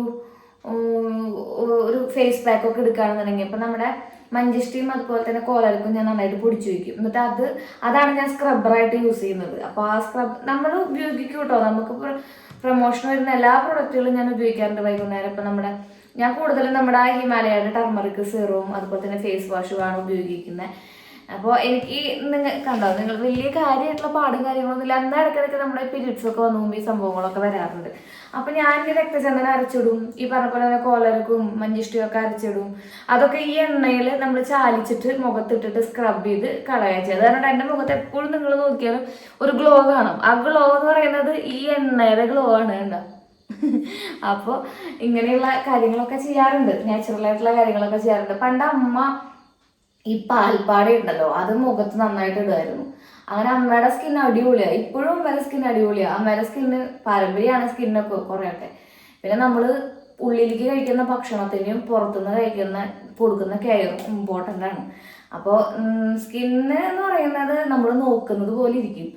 ഫേസ് പാക്ക് ഒക്കെ എടുക്കുകയാണെന്നുണ്ടെങ്കിൽ ഇപ്പൊ നമ്മുടെ മഞ്ചിഷ്ടിയും അതുപോലെ തന്നെ കോലർക്കും ഞാൻ നന്നായിട്ട് പൊടിച്ചു വയ്ക്കും. എന്നിട്ട് അതാണ് ഞാൻ സ്ക്രബ്ബറായിട്ട് യൂസ് ചെയ്യുന്നത്. അപ്പോൾ ആ സ്ക്രബ് നമ്മൾ ഉപയോഗിക്കും കേട്ടോ. നമുക്ക് പ്രൊമോഷൻ വരുന്ന എല്ലാ പ്രൊഡക്റ്റുകളും ഞാൻ ഉപയോഗിക്കാറുണ്ട് വൈകുന്നേരം. ഇപ്പം ഞാൻ കൂടുതലും നമ്മുടെ ഹിമാലയയുടെ ടർമറിക് സീറവും അതുപോലെ തന്നെ ഫേസ് വാഷുമാണ് ഉപയോഗിക്കുന്നത്. അപ്പോൾ എനിക്ക് കണ്ടോ, നിങ്ങൾ വലിയ കാര്യമായിട്ടുള്ള പാടും കാര്യങ്ങളൊന്നും ഇല്ല. അന്ന് ഇടയ്ക്കിടയ്ക്ക് നമ്മുടെ പീരിയഡ്സ് ഒക്കെ വന്നു പോകുമ്പോൾ ഈ സംഭവങ്ങളൊക്കെ വരാറുണ്ട്. അപ്പം ഞാൻ ഈ രക്തചന്ദനം അരച്ചിടും, ഈ പറഞ്ഞ പോലെ തന്നെ കോലർക്കും മഞ്ചിഷ്ടിയും ഒക്കെ അരച്ചിടും. അതൊക്കെ ഈ എണ്ണയിൽ നമ്മൾ ചാലിച്ചിട്ട് മുഖത്തിട്ടിട്ട് സ്ക്രബ് ചെയ്ത് കളയാ ചെയ്ത്. അതുകൊണ്ട് എൻ്റെ മുഖത്ത് എപ്പോഴും നിങ്ങൾ നോക്കിയാലും ഒരു ഗ്ലോ കാണും. ആ ഗ്ലോ എന്ന് പറയുന്നത് ഈ എണ്ണയുടെ ഗ്ലോ ആണ് കേട്ടോ. അപ്പോൾ ഇങ്ങനെയുള്ള കാര്യങ്ങളൊക്കെ ചെയ്യാറുണ്ട്, നാച്ചുറലായിട്ടുള്ള കാര്യങ്ങളൊക്കെ ചെയ്യാറുണ്ട്. പണ്ട് അമ്മ ഈ പാൽപ്പാട ഉണ്ടല്ലോ അത് മുഖത്ത് നന്നായിട്ട് ഇടുമായിരുന്നു. അങ്ങനെ അമ്മയുടെ സ്കിൻ അടിപൊളിയാണ്. ഇപ്പോഴും അമ്മയുടെ സ്കിൻ അടിപൊളിയാണ്. അമ്മയുടെ സ്കിന്ന് പാരമ്പര്യമാണ് സ്കിന്നൊക്കെ കുറേയൊക്കെ. പിന്നെ നമ്മൾ ഉള്ളിലേക്ക് കഴിക്കുന്ന ഭക്ഷണത്തിനും പുറത്തുനിന്ന് കൊടുക്കുന്ന കെയർ ഇമ്പോർട്ടൻ്റ് ആണ്. അപ്പോൾ സ്കിന്ന് എന്ന് പറയുന്നത് നമ്മൾ നോക്കുന്നത് പോലെ ഇരിക്കും.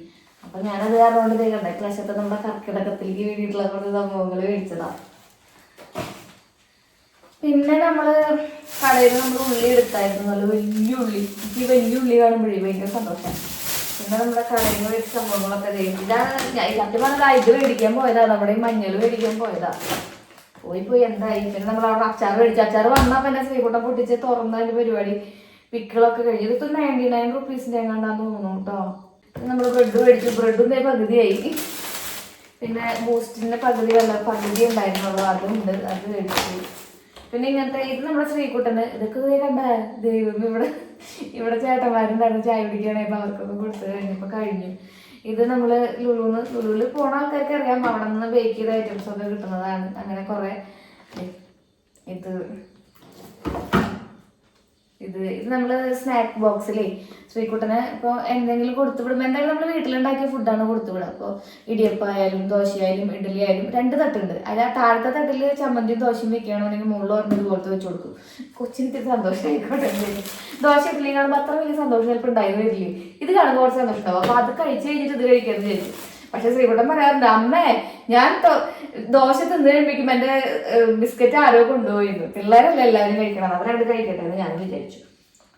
അപ്പോൾ ഞാനത് കാരണം കൊണ്ട് ചെയ്യണ്ട ക്ലാഷൊക്കെ നമ്മുടെ കർക്കിടകത്തിലേക്ക് വേണ്ടിയിട്ടുള്ള കുറച്ച് സംഭവങ്ങൾ മേടിച്ചതാണ്. പിന്നെ നമ്മൾ കടയിൽ ഉള്ളി എടുത്തായിരുന്നു, നല്ല വലിയ ഉള്ളി. ഈ വലിയ ഉള്ളി കാണുമ്പോഴേ ഭയങ്കര സന്തോഷമാണ്. പിന്നെ നമ്മുടെ കടയിൽ നിന്ന് മേടിച്ച സംഭവങ്ങളൊക്കെ ഇതാണ്. സത്യം പറഞ്ഞാൽ ഇത് മേടിക്കാൻ പോയതാണ്, നമ്മുടെ ഈ മഞ്ഞൾ മേടിക്കാൻ പോയതാണ്. പോയി എന്തായി. പിന്നെ നമ്മൾ അവിടെ അച്ചാർ മേടിച്ചു. അച്ചാർ വന്നാൽ പിന്നെ ശ്രീകുട്ടം പൊട്ടിച്ച് തുറന്നതിൻ്റെ പരിപാടി പിക്കിളൊക്കെ കഴിഞ്ഞു. ഇത് 99 റുപ്പീസിൻ്റെ എങ്ങാണ്ടാന്ന് തോന്നുന്നു കേട്ടോ. നമ്മൾ ബ്രെഡ് മേടിച്ചു. ബ്രെഡും പകുതിയായി. പിന്നെ ബൂസ്റ്റിൻ്റെ പകുതി ഉണ്ടായിരുന്നുള്ളൂ, അതുണ്ട്, അത് മേടിച്ചു. പിന്നെ ഇങ്ങനത്തെ ഇത് നമ്മുടെ ശ്രീകുട്ടന് ഇതൊക്കെ കണ്ട ദൈവം. ഇവിടെ ചേട്ടന്മാരുണ്ടായിരുന്നു ചായ പിടിക്കുകയാണെങ്കിൽ അവർക്കൊക്കെ കൊടുത്ത് കഴിഞ്ഞപ്പോൾ കഴിഞ്ഞു. ഇത് നമ്മൾ ലുലുവിൽ പോണ ആൾക്കാർക്ക് അറിയാം, അവിടെ നിന്ന് ബേക്ക് ചെയ്ത ഐറ്റംസ് ഒക്കെ കിട്ടുന്നതാണ്. അങ്ങനെ കുറേ ഇത് നമ്മൾ സ്നാക്ക് ബോക്സിലേ ശ്രീകുട്ടനെ ഇപ്പോൾ എന്തെങ്കിലും കൊടുത്തുവിടുമ്പോൾ എന്തായാലും നമ്മൾ വീട്ടിലുണ്ടാക്കിയ ഫുഡാണ് കൊടുത്തുവിടുക. അപ്പോൾ ഇടിയപ്പമായാലും ദോശയായാലും ഇഡ്ഡലി ആയാലും 2 തട്ടുണ്ട്. അതിൽ ആ താഴത്തെ തട്ടിൽ ചമ്മന്തിയും ദോശയും വെക്കുകയാണെന്നുണ്ടെങ്കിൽ മുകളിൽ പറഞ്ഞത് പോലത്തെ വെച്ച് കൊടുക്കും. കൊച്ചിന് ഇത്തിരി സന്തോഷമായിക്കോട്ടെ. ദോശ ഇഡ്ഡലി കാണുമ്പോൾ അത്ര വലിയ സന്തോഷം ചിലപ്പോൾ ഉണ്ടായി വരില്ലേ. ഇത് കാണുമ്പോൾ കുറച്ച് സന്തോഷം ഉണ്ടാവും. അപ്പോൾ അത് കഴിച്ച് കഴിഞ്ഞിട്ട് ഇത് കഴിക്കാമെന്ന് വിചാരിച്ചു. പക്ഷെ ശ്രീകുട്ടൻ പറയാറുണ്ട്, അമ്മേ ഞാൻ ദോശ തിന്നു കഴിയുമ്പോഴേക്കും എൻ്റെ ബിസ്ക്കറ്റ് ആരോ കൊണ്ടുപോയിരുന്നു. പിള്ളേരല്ല എല്ലാവരും കഴിക്കണം, അവരവിടെ കഴിക്കട്ടെ എന്ന് ഞാൻ വിചാരിച്ചു.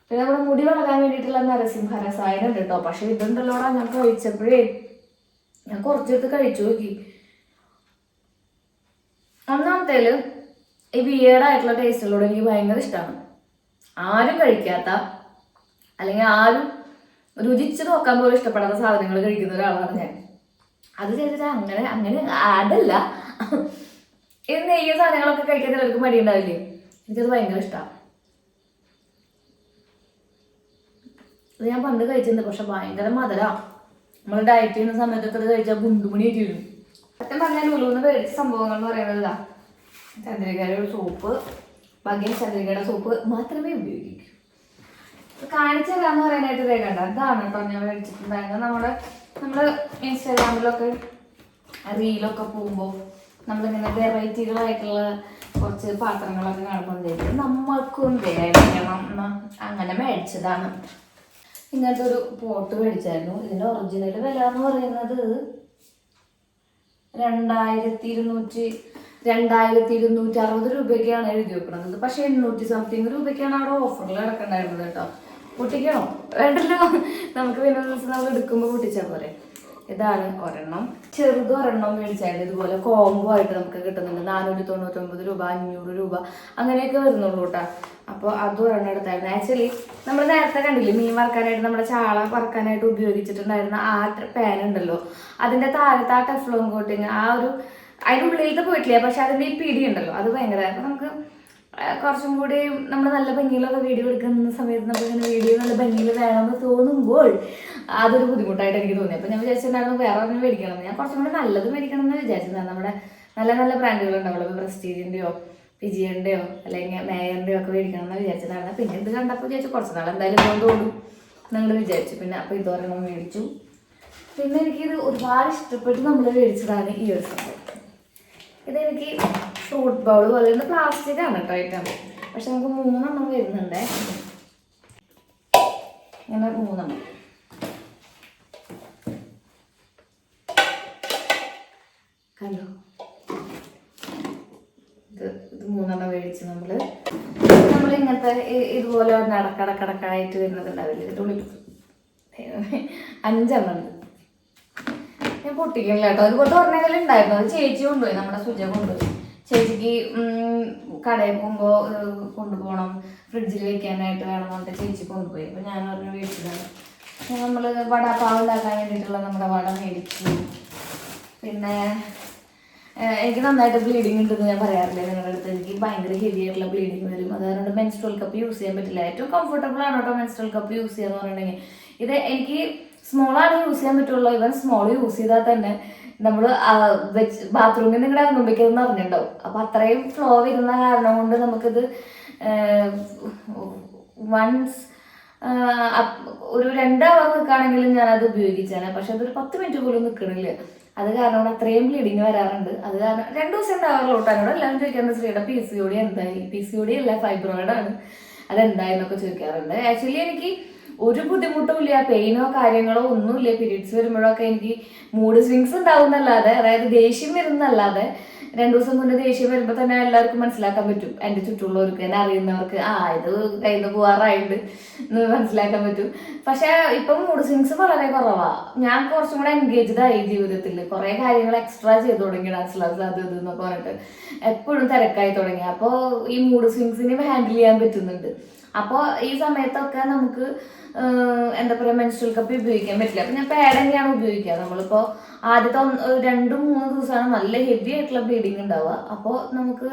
പിന്നെ നമ്മുടെ മുടി വളരാൻ വേണ്ടിയിട്ടുള്ള നരസിംഹ രസായനം ഉണ്ട് കേട്ടോ. പക്ഷെ ഇതുണ്ടല്ലോടാ, ഞാൻ കഴിച്ചപ്പോഴേ ഞാൻ കുറച്ചെടുത്ത് കഴിച്ചു നോക്കി. ഒന്നാമത്തേല് ഈ വിയേർഡായിട്ടുള്ള ടേസ്റ്റുകളോട് എനിക്ക് ഭയങ്കര ഇഷ്ടമാണ്. ആരും കഴിക്കാത്ത അല്ലെങ്കിൽ ആരും രുചിച്ച് നോക്കാൻ പോലും ഇഷ്ടപ്പെടാത്ത സാധനങ്ങൾ കഴിക്കുന്ന ഒരാളാണ് ഞാൻ. അത് ചെയ്തിട്ട് അങ്ങനെ അങ്ങനെ അതല്ല, ഇത് നെയ്യ സാധനങ്ങളൊക്കെ കഴിക്കാൻ ചിലർക്ക് മടിയുണ്ടാവില്ലേ? എനിക്കത് ഭയങ്കര ഇഷ്ടമാണ്. അത് ഞാൻ പണ്ട് കഴിച്ചിട്ടുണ്ട്, പക്ഷെ ഭയങ്കര മധുരാ. നമ്മൾ ഡയറ്റ് ചെയ്യുന്ന സമയത്തൊക്കെ അത് കഴിച്ചാൽ ഗുണ്ടുമണിയായിട്ട് വരും. സത്യം പറഞ്ഞാൽ ലുലുന്ന് മേടിച്ച സംഭവങ്ങൾ എന്ന് പറയുന്നത് ഇതാ, ചന്ദ്രികയുടെ സോപ്പ്, ബാക്കി ചന്ദ്രികയുടെ സോപ്പ് മാത്രമേ ഉപയോഗിക്കൂ. കാണിച്ചു തരാന്ന് പറയാനായിട്ട് ഇതേ കണ്ട, ഇതാണ് കേട്ടോ ഞാൻ മേടിച്ചിട്ടുണ്ടായിരുന്നത്. നമ്മൾ ഇൻസ്റ്റാഗ്രാമിലൊക്കെ റീലൊക്കെ പോകുമ്പോൾ നമ്മളിങ്ങനെ വെറൈറ്റികളായിട്ടുള്ള കുറച്ച് പാത്രങ്ങളൊക്കെ കാണുമ്പോൾ നമ്മൾക്കും വേണം, അങ്ങനെ മേടിച്ചതാണ്. ഇങ്ങനത്തെ ഒരു പോട്ട് മേടിച്ചായിരുന്നു. ഇതിൻ്റെ ഒറിജിനൽ വില എന്ന് പറയുന്നത് 2260 രൂപയ്ക്കാണ് എഴുതി വെക്കുന്നത്. പക്ഷെ 800 സംതിങ് രൂപയ്ക്കാണ് അവിടെ ഓഫറിൽ കിടക്കണ്ടായിരുന്നത് കേട്ടോ. പൊട്ടിക്കണോ? വേണ്ടല്ലോ, നമുക്ക് പിന്നെ നമ്മൾ എടുക്കുമ്പോൾ പൊട്ടിച്ചാൽ പോരെ. ഇതാണ് ഒരെണ്ണം. ചെറുത് ഒരെണ്ണം മേടിച്ചായിരുന്നു. ഇതുപോലെ കോംബോ ആയിട്ട് നമുക്ക് കിട്ടുന്നുണ്ട്. 499 രൂപ, 500 രൂപ അങ്ങനെയൊക്കെ വരുന്നുള്ളൂ കേട്ടോ. അപ്പോൾ അത് ഒരെണ്ണം എടുത്തായിരുന്നു. ആക്ച്വലി നമ്മൾ നേരത്തെ കണ്ടില്ലേ, മീൻ വറക്കാനായിട്ട് നമ്മുടെ ചാള വറക്കാനായിട്ട് ഉപയോഗിച്ചിട്ടുണ്ടായിരുന്ന ആ പാൻ ഉണ്ടല്ലോ, അതിൻ്റെ താഴത്തെ ആ ടെഫ്ലോൺ കോട്ടിങ് അതിൻ്റെ ഉള്ളിലത്തെ പോയിട്ടില്ല, പക്ഷെ അതിൻ്റെ ഈ പിടി ഉണ്ടല്ലോ അത് ഭയങ്കര. അപ്പം നമുക്ക് കുറച്ചും കൂടി നമ്മൾ നല്ല ഭംഗിയിലൊക്കെ വീഡിയോ എടുക്കുന്ന സമയത്ത് നമുക്കിങ്ങനെ വീഡിയോ നല്ല ഭംഗിയിൽ വേണമെന്ന് തോന്നുമ്പോൾ അതൊരു ബുദ്ധിമുട്ടായിട്ട് എനിക്ക് തോന്നി. അപ്പം ഞാൻ വിചാരിച്ചിട്ടുണ്ടായിരുന്നു വേറെ ഒന്നും മേടിക്കണം. ഞാൻ കുറച്ചും കൂടി നല്ലത് മേടിക്കണം എന്ന് വിചാരിച്ചിട്ടുണ്ടായിരുന്നു. നമ്മുടെ നല്ല നല്ല ബ്രാൻഡുകൾ ഉണ്ടാവുള്ളൂ, പ്രസ്റ്റീജിൻ്റെയോ പിജിയൻ്റെയോ അല്ലെങ്കിൽ മേയറിൻ്റെയോ ഒക്കെ മേടിക്കണം എന്ന് വിചാരിച്ചിട്ടുണ്ടായിരുന്നു. പിന്നെ ഇത് കണ്ടപ്പോൾ വിചാരിച്ചു കുറച്ച് നാൾ എന്തായാലും കൊണ്ടോടും നിങ്ങൾ വിചാരിച്ചു. പിന്നെ അപ്പോൾ ഇതൊരെണ്ണം മേടിച്ചു. പിന്നെ എനിക്കിത് ഒരുപാട് ഇഷ്ടപ്പെട്ട് നമ്മൾ മേടിച്ചതാണ് ഈ ഒരു സംഭവം. ഇതെനിക്ക് ഫ്രൂട്ട് ബൗൾ പോലെ പ്ലാസ്റ്റിക് ആണ് കേട്ടോ ഐറ്റം. പക്ഷെ നമുക്ക് 3 എണ്ണം വരുന്നുണ്ട്, ഇങ്ങനെ 3 എണ്ണം. കണ്ടോ, ഇത് 3 എണ്ണം മേടിച്ച് നമ്മളിങ്ങനത്തെ ഇതുപോലെ അടക്കടക്കായിട്ട് വരുന്നതുണ്ടാവില്ല. ഇതിൻ്റെ ഉള്ളിൽ 5 എണ്ണം ഉണ്ട്. ഞാൻ പൊട്ടിക്കണില്ല കേട്ടോ. അതുപോലെ പറഞ്ഞാലും ഉണ്ടായിരുന്നു. അത് ചേച്ചി കൊണ്ടുപോയി, നമ്മുടെ സുജ കൊണ്ടുപോയി. ചേച്ചിക്ക് കടയിൽ പോകുമ്പോൾ കൊണ്ടുപോകണം, ഫ്രിഡ്ജിൽ വെക്കാനായിട്ട് വേണം എന്നിട്ട് ചേച്ചി കൊണ്ടുപോയി. അപ്പോൾ ഞാൻ പറഞ്ഞു മേടിച്ചതാണ്. നമ്മൾ വടാപ്പാവ് ഉണ്ടാക്കാൻ വേണ്ടിയിട്ടുള്ള നമ്മുടെ വട മേടിച്ചു. പിന്നെ എനിക്ക് നന്നായിട്ട് ബ്ലീഡിങ് ഉണ്ടെന്ന് ഞാൻ പറയാറില്ല നിങ്ങളുടെ അടുത്ത്. എനിക്ക് ഭയങ്കര ഹെവി ആയിട്ടുള്ള ബ്ലീഡിങ് വരും. അതുകൊണ്ട് മെൻസ്ട്രൽ കപ്പ് യൂസ് ചെയ്യാൻ പറ്റില്ല. ഏറ്റവും കംഫർട്ടബിൾ ആണ് കേട്ടോ മെൻസ്ട്രൽ കപ്പ് യൂസ് ചെയ്യാന്ന് പറഞ്ഞിട്ടുണ്ടെങ്കിൽ. ഇത് എനിക്ക് സ്മോളാണ് യൂസ് ചെയ്യാൻ പറ്റുള്ളൂ. ഇവൻ സ്മോൾ യൂസ് ചെയ്താൽ തന്നെ നമ്മൾ ബാത്റൂമിൽ നിങ്ങളുടെ ഇറങ്ങുമ്പോഴേക്കെന്ന് അറിഞ്ഞിട്ടുണ്ടാവും. അപ്പം അത്രയും ഫ്ലോ വരുന്ന കാരണം കൊണ്ട് നമുക്കിത് വൺസ് ഒരു 2 അവർ നിൽക്കുകയാണെങ്കിലും ഞാനത് ഉപയോഗിച്ചാണ്. പക്ഷെ അതൊരു 10 മിനിറ്റ് പോലും നിൽക്കണില്ല. അത് കാരണം കൊണ്ട് അത്രയും ബ്ലീഡിങ് വരാറുണ്ട്. അത് കാരണം 2 ദിവസം ഉണ്ടാവാറുള്ളൂ കേട്ടോ. എന്നോട് എല്ലാവരും ചോദിക്കാറുണ്ട് സ്ത്രീയുടെ PCOD എന്തായി. PCOD അല്ല, ഫൈബ്രോയിഡാണ്. അതെന്തായെന്നൊക്കെ ചോദിക്കാറുണ്ട്. ആക്ച്വലി എനിക്ക് ഒരു ബുദ്ധിമുട്ടും ഇല്ല, പെയിനോ കാര്യങ്ങളോ ഒന്നുമില്ല. പീരീഡ്സ് വരുമ്പോഴൊക്കെ എനിക്ക് മൂഡ് സ്വിങ്സ് ഉണ്ടാവുന്നല്ലാതെ, അതായത് ദേഷ്യം വരുന്നല്ലാതെ 2 ദിവസം മുന്നേ ദേഷ്യം വരുമ്പോൾ തന്നെ എല്ലാവർക്കും മനസ്സിലാക്കാൻ പറ്റും. എൻ്റെ ചുറ്റുമുള്ളവർക്ക്, എന്നെ അറിയുന്നവർക്ക് ഇത് കയ്യിൽ നിന്ന് പോകാറായിട്ട് എന്ന് മനസ്സിലാക്കാൻ പറ്റും. പക്ഷെ ഇപ്പം മൂഡ് സ്വിങ്സ് വളരെ കുറവാണ്. ഞാൻ കുറച്ചും കൂടെ എൻഗേജ്ഡ് ആയി ജീവിതത്തിൽ. കുറേ കാര്യങ്ങൾ എക്സ്ട്രാ ചെയ്ത് തുടങ്ങി, ഡാൻസ് ക്ലാസ് അത് ഇത് എന്നൊക്കെ പറഞ്ഞിട്ട് എപ്പോഴും തിരക്കായി തുടങ്ങി. അപ്പോൾ ഈ മൂഡ് സ്വിങ്സിനെ ഹാൻഡിൽ ചെയ്യാൻ പറ്റുന്നുണ്ട്. അപ്പോൾ ഈ സമയത്തൊക്കെ നമുക്ക് എന്താ പറയുക, മെൻസ്ട്രൽ കപ്പ് ഉപയോഗിക്കാൻ പറ്റില്ല. അപ്പം ഞാൻ പാഡ് തന്നെയാണ് ഉപയോഗിക്കുക. നമ്മളിപ്പോൾ ആദ്യത്തെ 2-3 ദിവസമാണ് നല്ല ഹെവി ആയിട്ടുള്ള ബ്ലീഡിങ് ഉണ്ടാവുക. അപ്പോൾ നമുക്ക്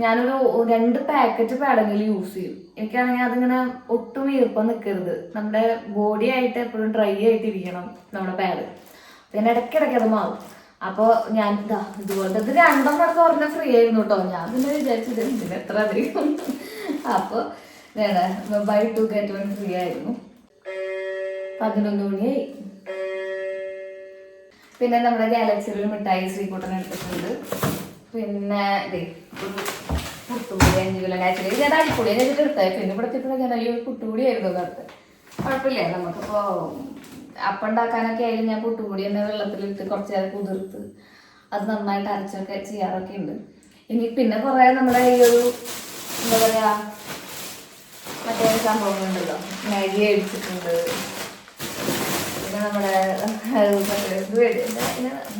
ഞാനൊരു 2 പാക്കറ്റ് പാഡെങ്കിലും യൂസ് ചെയ്യും. എനിക്കാണെങ്കിൽ അതിങ്ങനെ ഒട്ടും ഈർപ്പം നിൽക്കരുത്. നമ്മുടെ ബോഡി ആയിട്ട് എപ്പോഴും ഡ്രൈ ആയിട്ടിരിക്കണം നമ്മുടെ പാഡ്. പിന്നെ ഇടയ്ക്കിടയ്ക്ക് അത് മാറും. അപ്പോൾ ഞാൻ ഇതുപോലത്തെ 2 എണ്ണം പറഞ്ഞാൽ ഫ്രീ ആയിരുന്നു കേട്ടോ. ഞാൻ പിന്നെ വിചാരിച്ചത് ഇതിന് എത്ര അധികം. അപ്പോൾ ബൈ 2 get 1 ഫ്രീ ആയിരുന്നു. 11 മണിയായി. പിന്നെ നമ്മുടെ ഗാലക്സിയിൽ ഒരു മിഠായി ശ്രീകുട്ടൻ എടുത്തിട്ടുണ്ട്. പിന്നെ പുട്ടുപൊടി 5 കിലോ. ആക്ച്വലി ഞാൻ അരിപ്പൊടി എന്നിട്ട് എടുത്തായി. പിന്നെ ഇവിടെ എത്തിയപ്പോഴും ഞാൻ പുട്ടുപൊടി ആയിരുന്നു അടുത്ത്. കുഴപ്പമില്ല, നമുക്കിപ്പോൾ അപ്പം ഉണ്ടാക്കാനൊക്കെ ആയാലും ഞാൻ പുട്ടുപൊടി തന്നെ വെള്ളത്തിലിട്ട് കുറച്ച് നേരം കുതിർത്ത് അത് നന്നായിട്ട് അരച്ചൊക്കെ ചെയ്യാറൊക്കെ ഉണ്ട്. ഇനി പിന്നെ കുറേ നമ്മുടെ ഈ ഒരു എന്താ പറയുക മറ്റേ സംഭവങ്ങളുണ്ടല്ലോ, മാഗി അടിച്ചിട്ടുണ്ട്. പിന്നെ നമ്മുടെ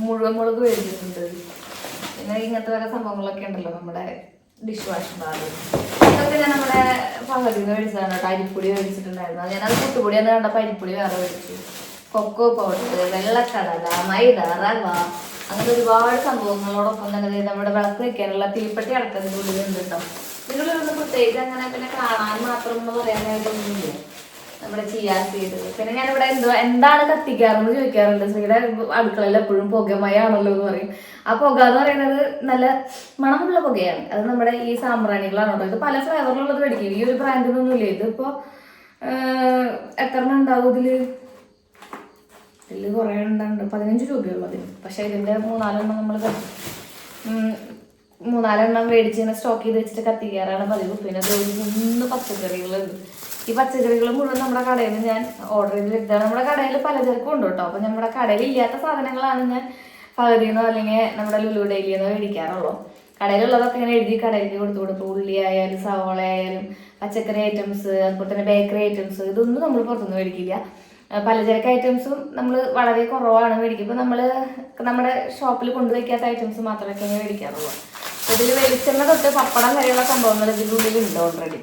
മുഴുവൻ മുളക് മേടിച്ചിട്ടുണ്ട്. പിന്നെ ഇങ്ങനത്തെ വരെ സംഭവങ്ങളൊക്കെ ഉണ്ടല്ലോ, നമ്മുടെ ഡിഷ് വാഷ് ബാഗ്. അതൊക്കെ ഞാൻ നമ്മുടെ പകുതിന്ന് മേടിച്ചതാണ് കേട്ടോ. അരിപ്പൊടി മേടിച്ചിട്ടുണ്ടായിരുന്നു. ഞാനത് പുട്ടുപൊടി എന്ന് കണ്ടപ്പോൾ അരിപ്പൊടി വേറെ മേടിച്ചു. കൊക്കോ പൗഡർ, വെള്ളക്കടല, മൈദ, റവ, അങ്ങനെ ഒരുപാട് സംഭവങ്ങളോടൊപ്പം തന്നെ നമ്മുടെ വിളക്ക് വെക്കാനുള്ള തീപ്പെട്ടി അടക്കത്തിൻ്റെ ഉള്ളിലുണ്ട് കേട്ടോ. ഇതിനുള്ളിലൊന്നും പ്രത്യേകിച്ച് അങ്ങനെ പിന്നെ കാണാൻ മാത്രം എന്ന് പറയാനായിട്ടൊന്നുമില്ല. നമ്മുടെ ചിയാ സീഡ്. പിന്നെ ഞാനിവിടെ എന്താണ് കത്തിക്കാറെന്ന് ചോദിക്കാറുണ്ട്. ശ്രീയുടെ അടുക്കളയിൽ എപ്പോഴും പുകമയാണല്ലോ എന്ന് പറയും. ആ പുക എന്ന് പറയുന്നത് നല്ല മണമുള്ള പുകയാണ്. അത് നമ്മുടെ ഈ സാമ്പ്രാണികളാണ് കേട്ടോ. ഇത് പല ഫ്ലേവറിലുള്ളത് മേടിക്കും. ഈ ഒരു ബ്രാൻഡിനൊന്നുമില്ല. ഇതിപ്പോൾ എത്ര എണ്ണം ഉണ്ടാവും ഇതിൽ കുറേ എണ്ണുണ്ട്. 15 രൂപയുള്ളൂ അതിന്. പക്ഷെ ഇതിൻ്റെ 3-4 നമ്മൾ മേടിച്ച് ഇങ്ങനെ സ്റ്റോക്ക് ചെയ്ത് വെച്ചിട്ട് കത്തിക്കാറാണ് പതിവ്. പിന്നെ ഒന്ന് പച്ചക്കറികളുണ്ട്. ഈ പച്ചക്കറികൾ മുഴുവൻ നമ്മുടെ കടയിൽ നിന്ന് ഞാൻ ഓർഡർ ചെയ്ത് വെച്ചാണ്. നമ്മുടെ കടയിൽ പലചരക്കും ഉണ്ട് കേട്ടോ. അപ്പോൾ നമ്മുടെ കടയിൽ ഇല്ലാത്ത സാധനങ്ങളാണ് ഞാൻ പകുതിന്നോ അല്ലെങ്കിൽ നമ്മുടെ ലുലു ഡെയിലിന്നോ മേടിക്കാറുള്ളൂ. കടയിലുള്ളതൊക്കെ ഇങ്ങനെ എഴുതി കടയിലേക്ക് കൊടുത്തു. ഉള്ളി ആയാലും സവോള ആയാലും പച്ചക്കറി ഐറ്റംസ്, അതുപോലെ തന്നെ ബേക്കറി ഐറ്റംസ്, ഇതൊന്നും നമ്മൾ പുറത്തുനിന്ന് മേടിക്കില്ല. പലചരക്ക് ഐറ്റംസും നമ്മൾ വളരെ കുറവാണ് മേടിക്കുക. ഇപ്പോൾ നമ്മൾ നമ്മുടെ ഷോപ്പിൽ കൊണ്ടുവയ്ക്കാത്ത ഐറ്റംസ് മാത്രമേ മേടിക്കാറുള്ളൂ. ഇതിൽ വെളിച്ചെണ്ണ തൊട്ട് പപ്പടം വരെയുള്ള സംഭവങ്ങൾ ഇതിൻ്റെ ഉള്ളിലുണ്ട് ഓൾറെഡി.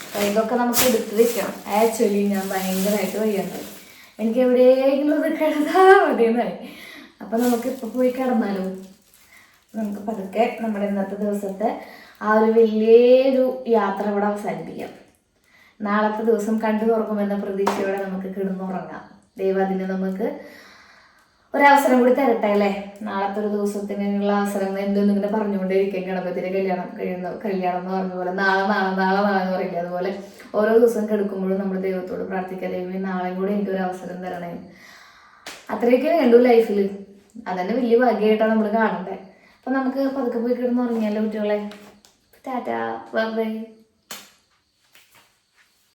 അപ്പോൾ ഇതൊക്കെ നമുക്ക് എടുത്ത് വെക്കണം. ആക്ച്വലി ഞാൻ ഭയങ്കരമായിട്ട് വയ്യാണ്ടായി. എനിക്ക് എവിടെയെങ്കിലും ഇത് കിടന്നാൽ മതിയെന്നായി. അപ്പം നമുക്ക് ഇപ്പോൾ പോയി കിടന്നാലോ? നമുക്ക് പതുക്കെ നമ്മുടെ ഇന്നത്തെ ദിവസത്തെ ആ ഒരു വലിയൊരു യാത്ര ഇവിടെ അവസാനിപ്പിക്കാം. നാളത്തെ ദിവസം കണ്ടു തുറക്കുമെന്ന പ്രതീക്ഷയോടെ നമുക്ക് കിടന്നുറങ്ങാം. ദൈവം അതിന് നമുക്ക് ഒരവസരം കൂടി തരട്ടെ അല്ലേ? നാളത്തെ ഒരു ദിവസത്തിനുള്ള അവസരങ്ങൾ എന്തെന്നിങ്ങനെ പറഞ്ഞുകൊണ്ടേയിരിക്കും. ഗണപതിയുടെ കല്യാണം എന്ന് പറഞ്ഞ പോലെ നാളെ എന്ന് പറയില്ല. അതുപോലെ ഓരോ ദിവസം കിടക്കുമ്പോഴും നമ്മൾ ദൈവത്തോട് പ്രാർത്ഥിക്കുക, ദൈവമേ നാളെയും കൂടി എനിക്കൊരു അവസരം തരണേ. അത്രയൊക്കെ വേണ്ടു ലൈഫിൽ. അതന്നെ വലിയ ഭാഗ്യമായിട്ടാണ് നമ്മൾ കാണണ്ടേ. അപ്പം നമുക്ക് പതുക്കെ പോയി കിടന്നുറങ്ങിയാലോ കുട്ടികളെ. ടാറ്റാ, ബൈ.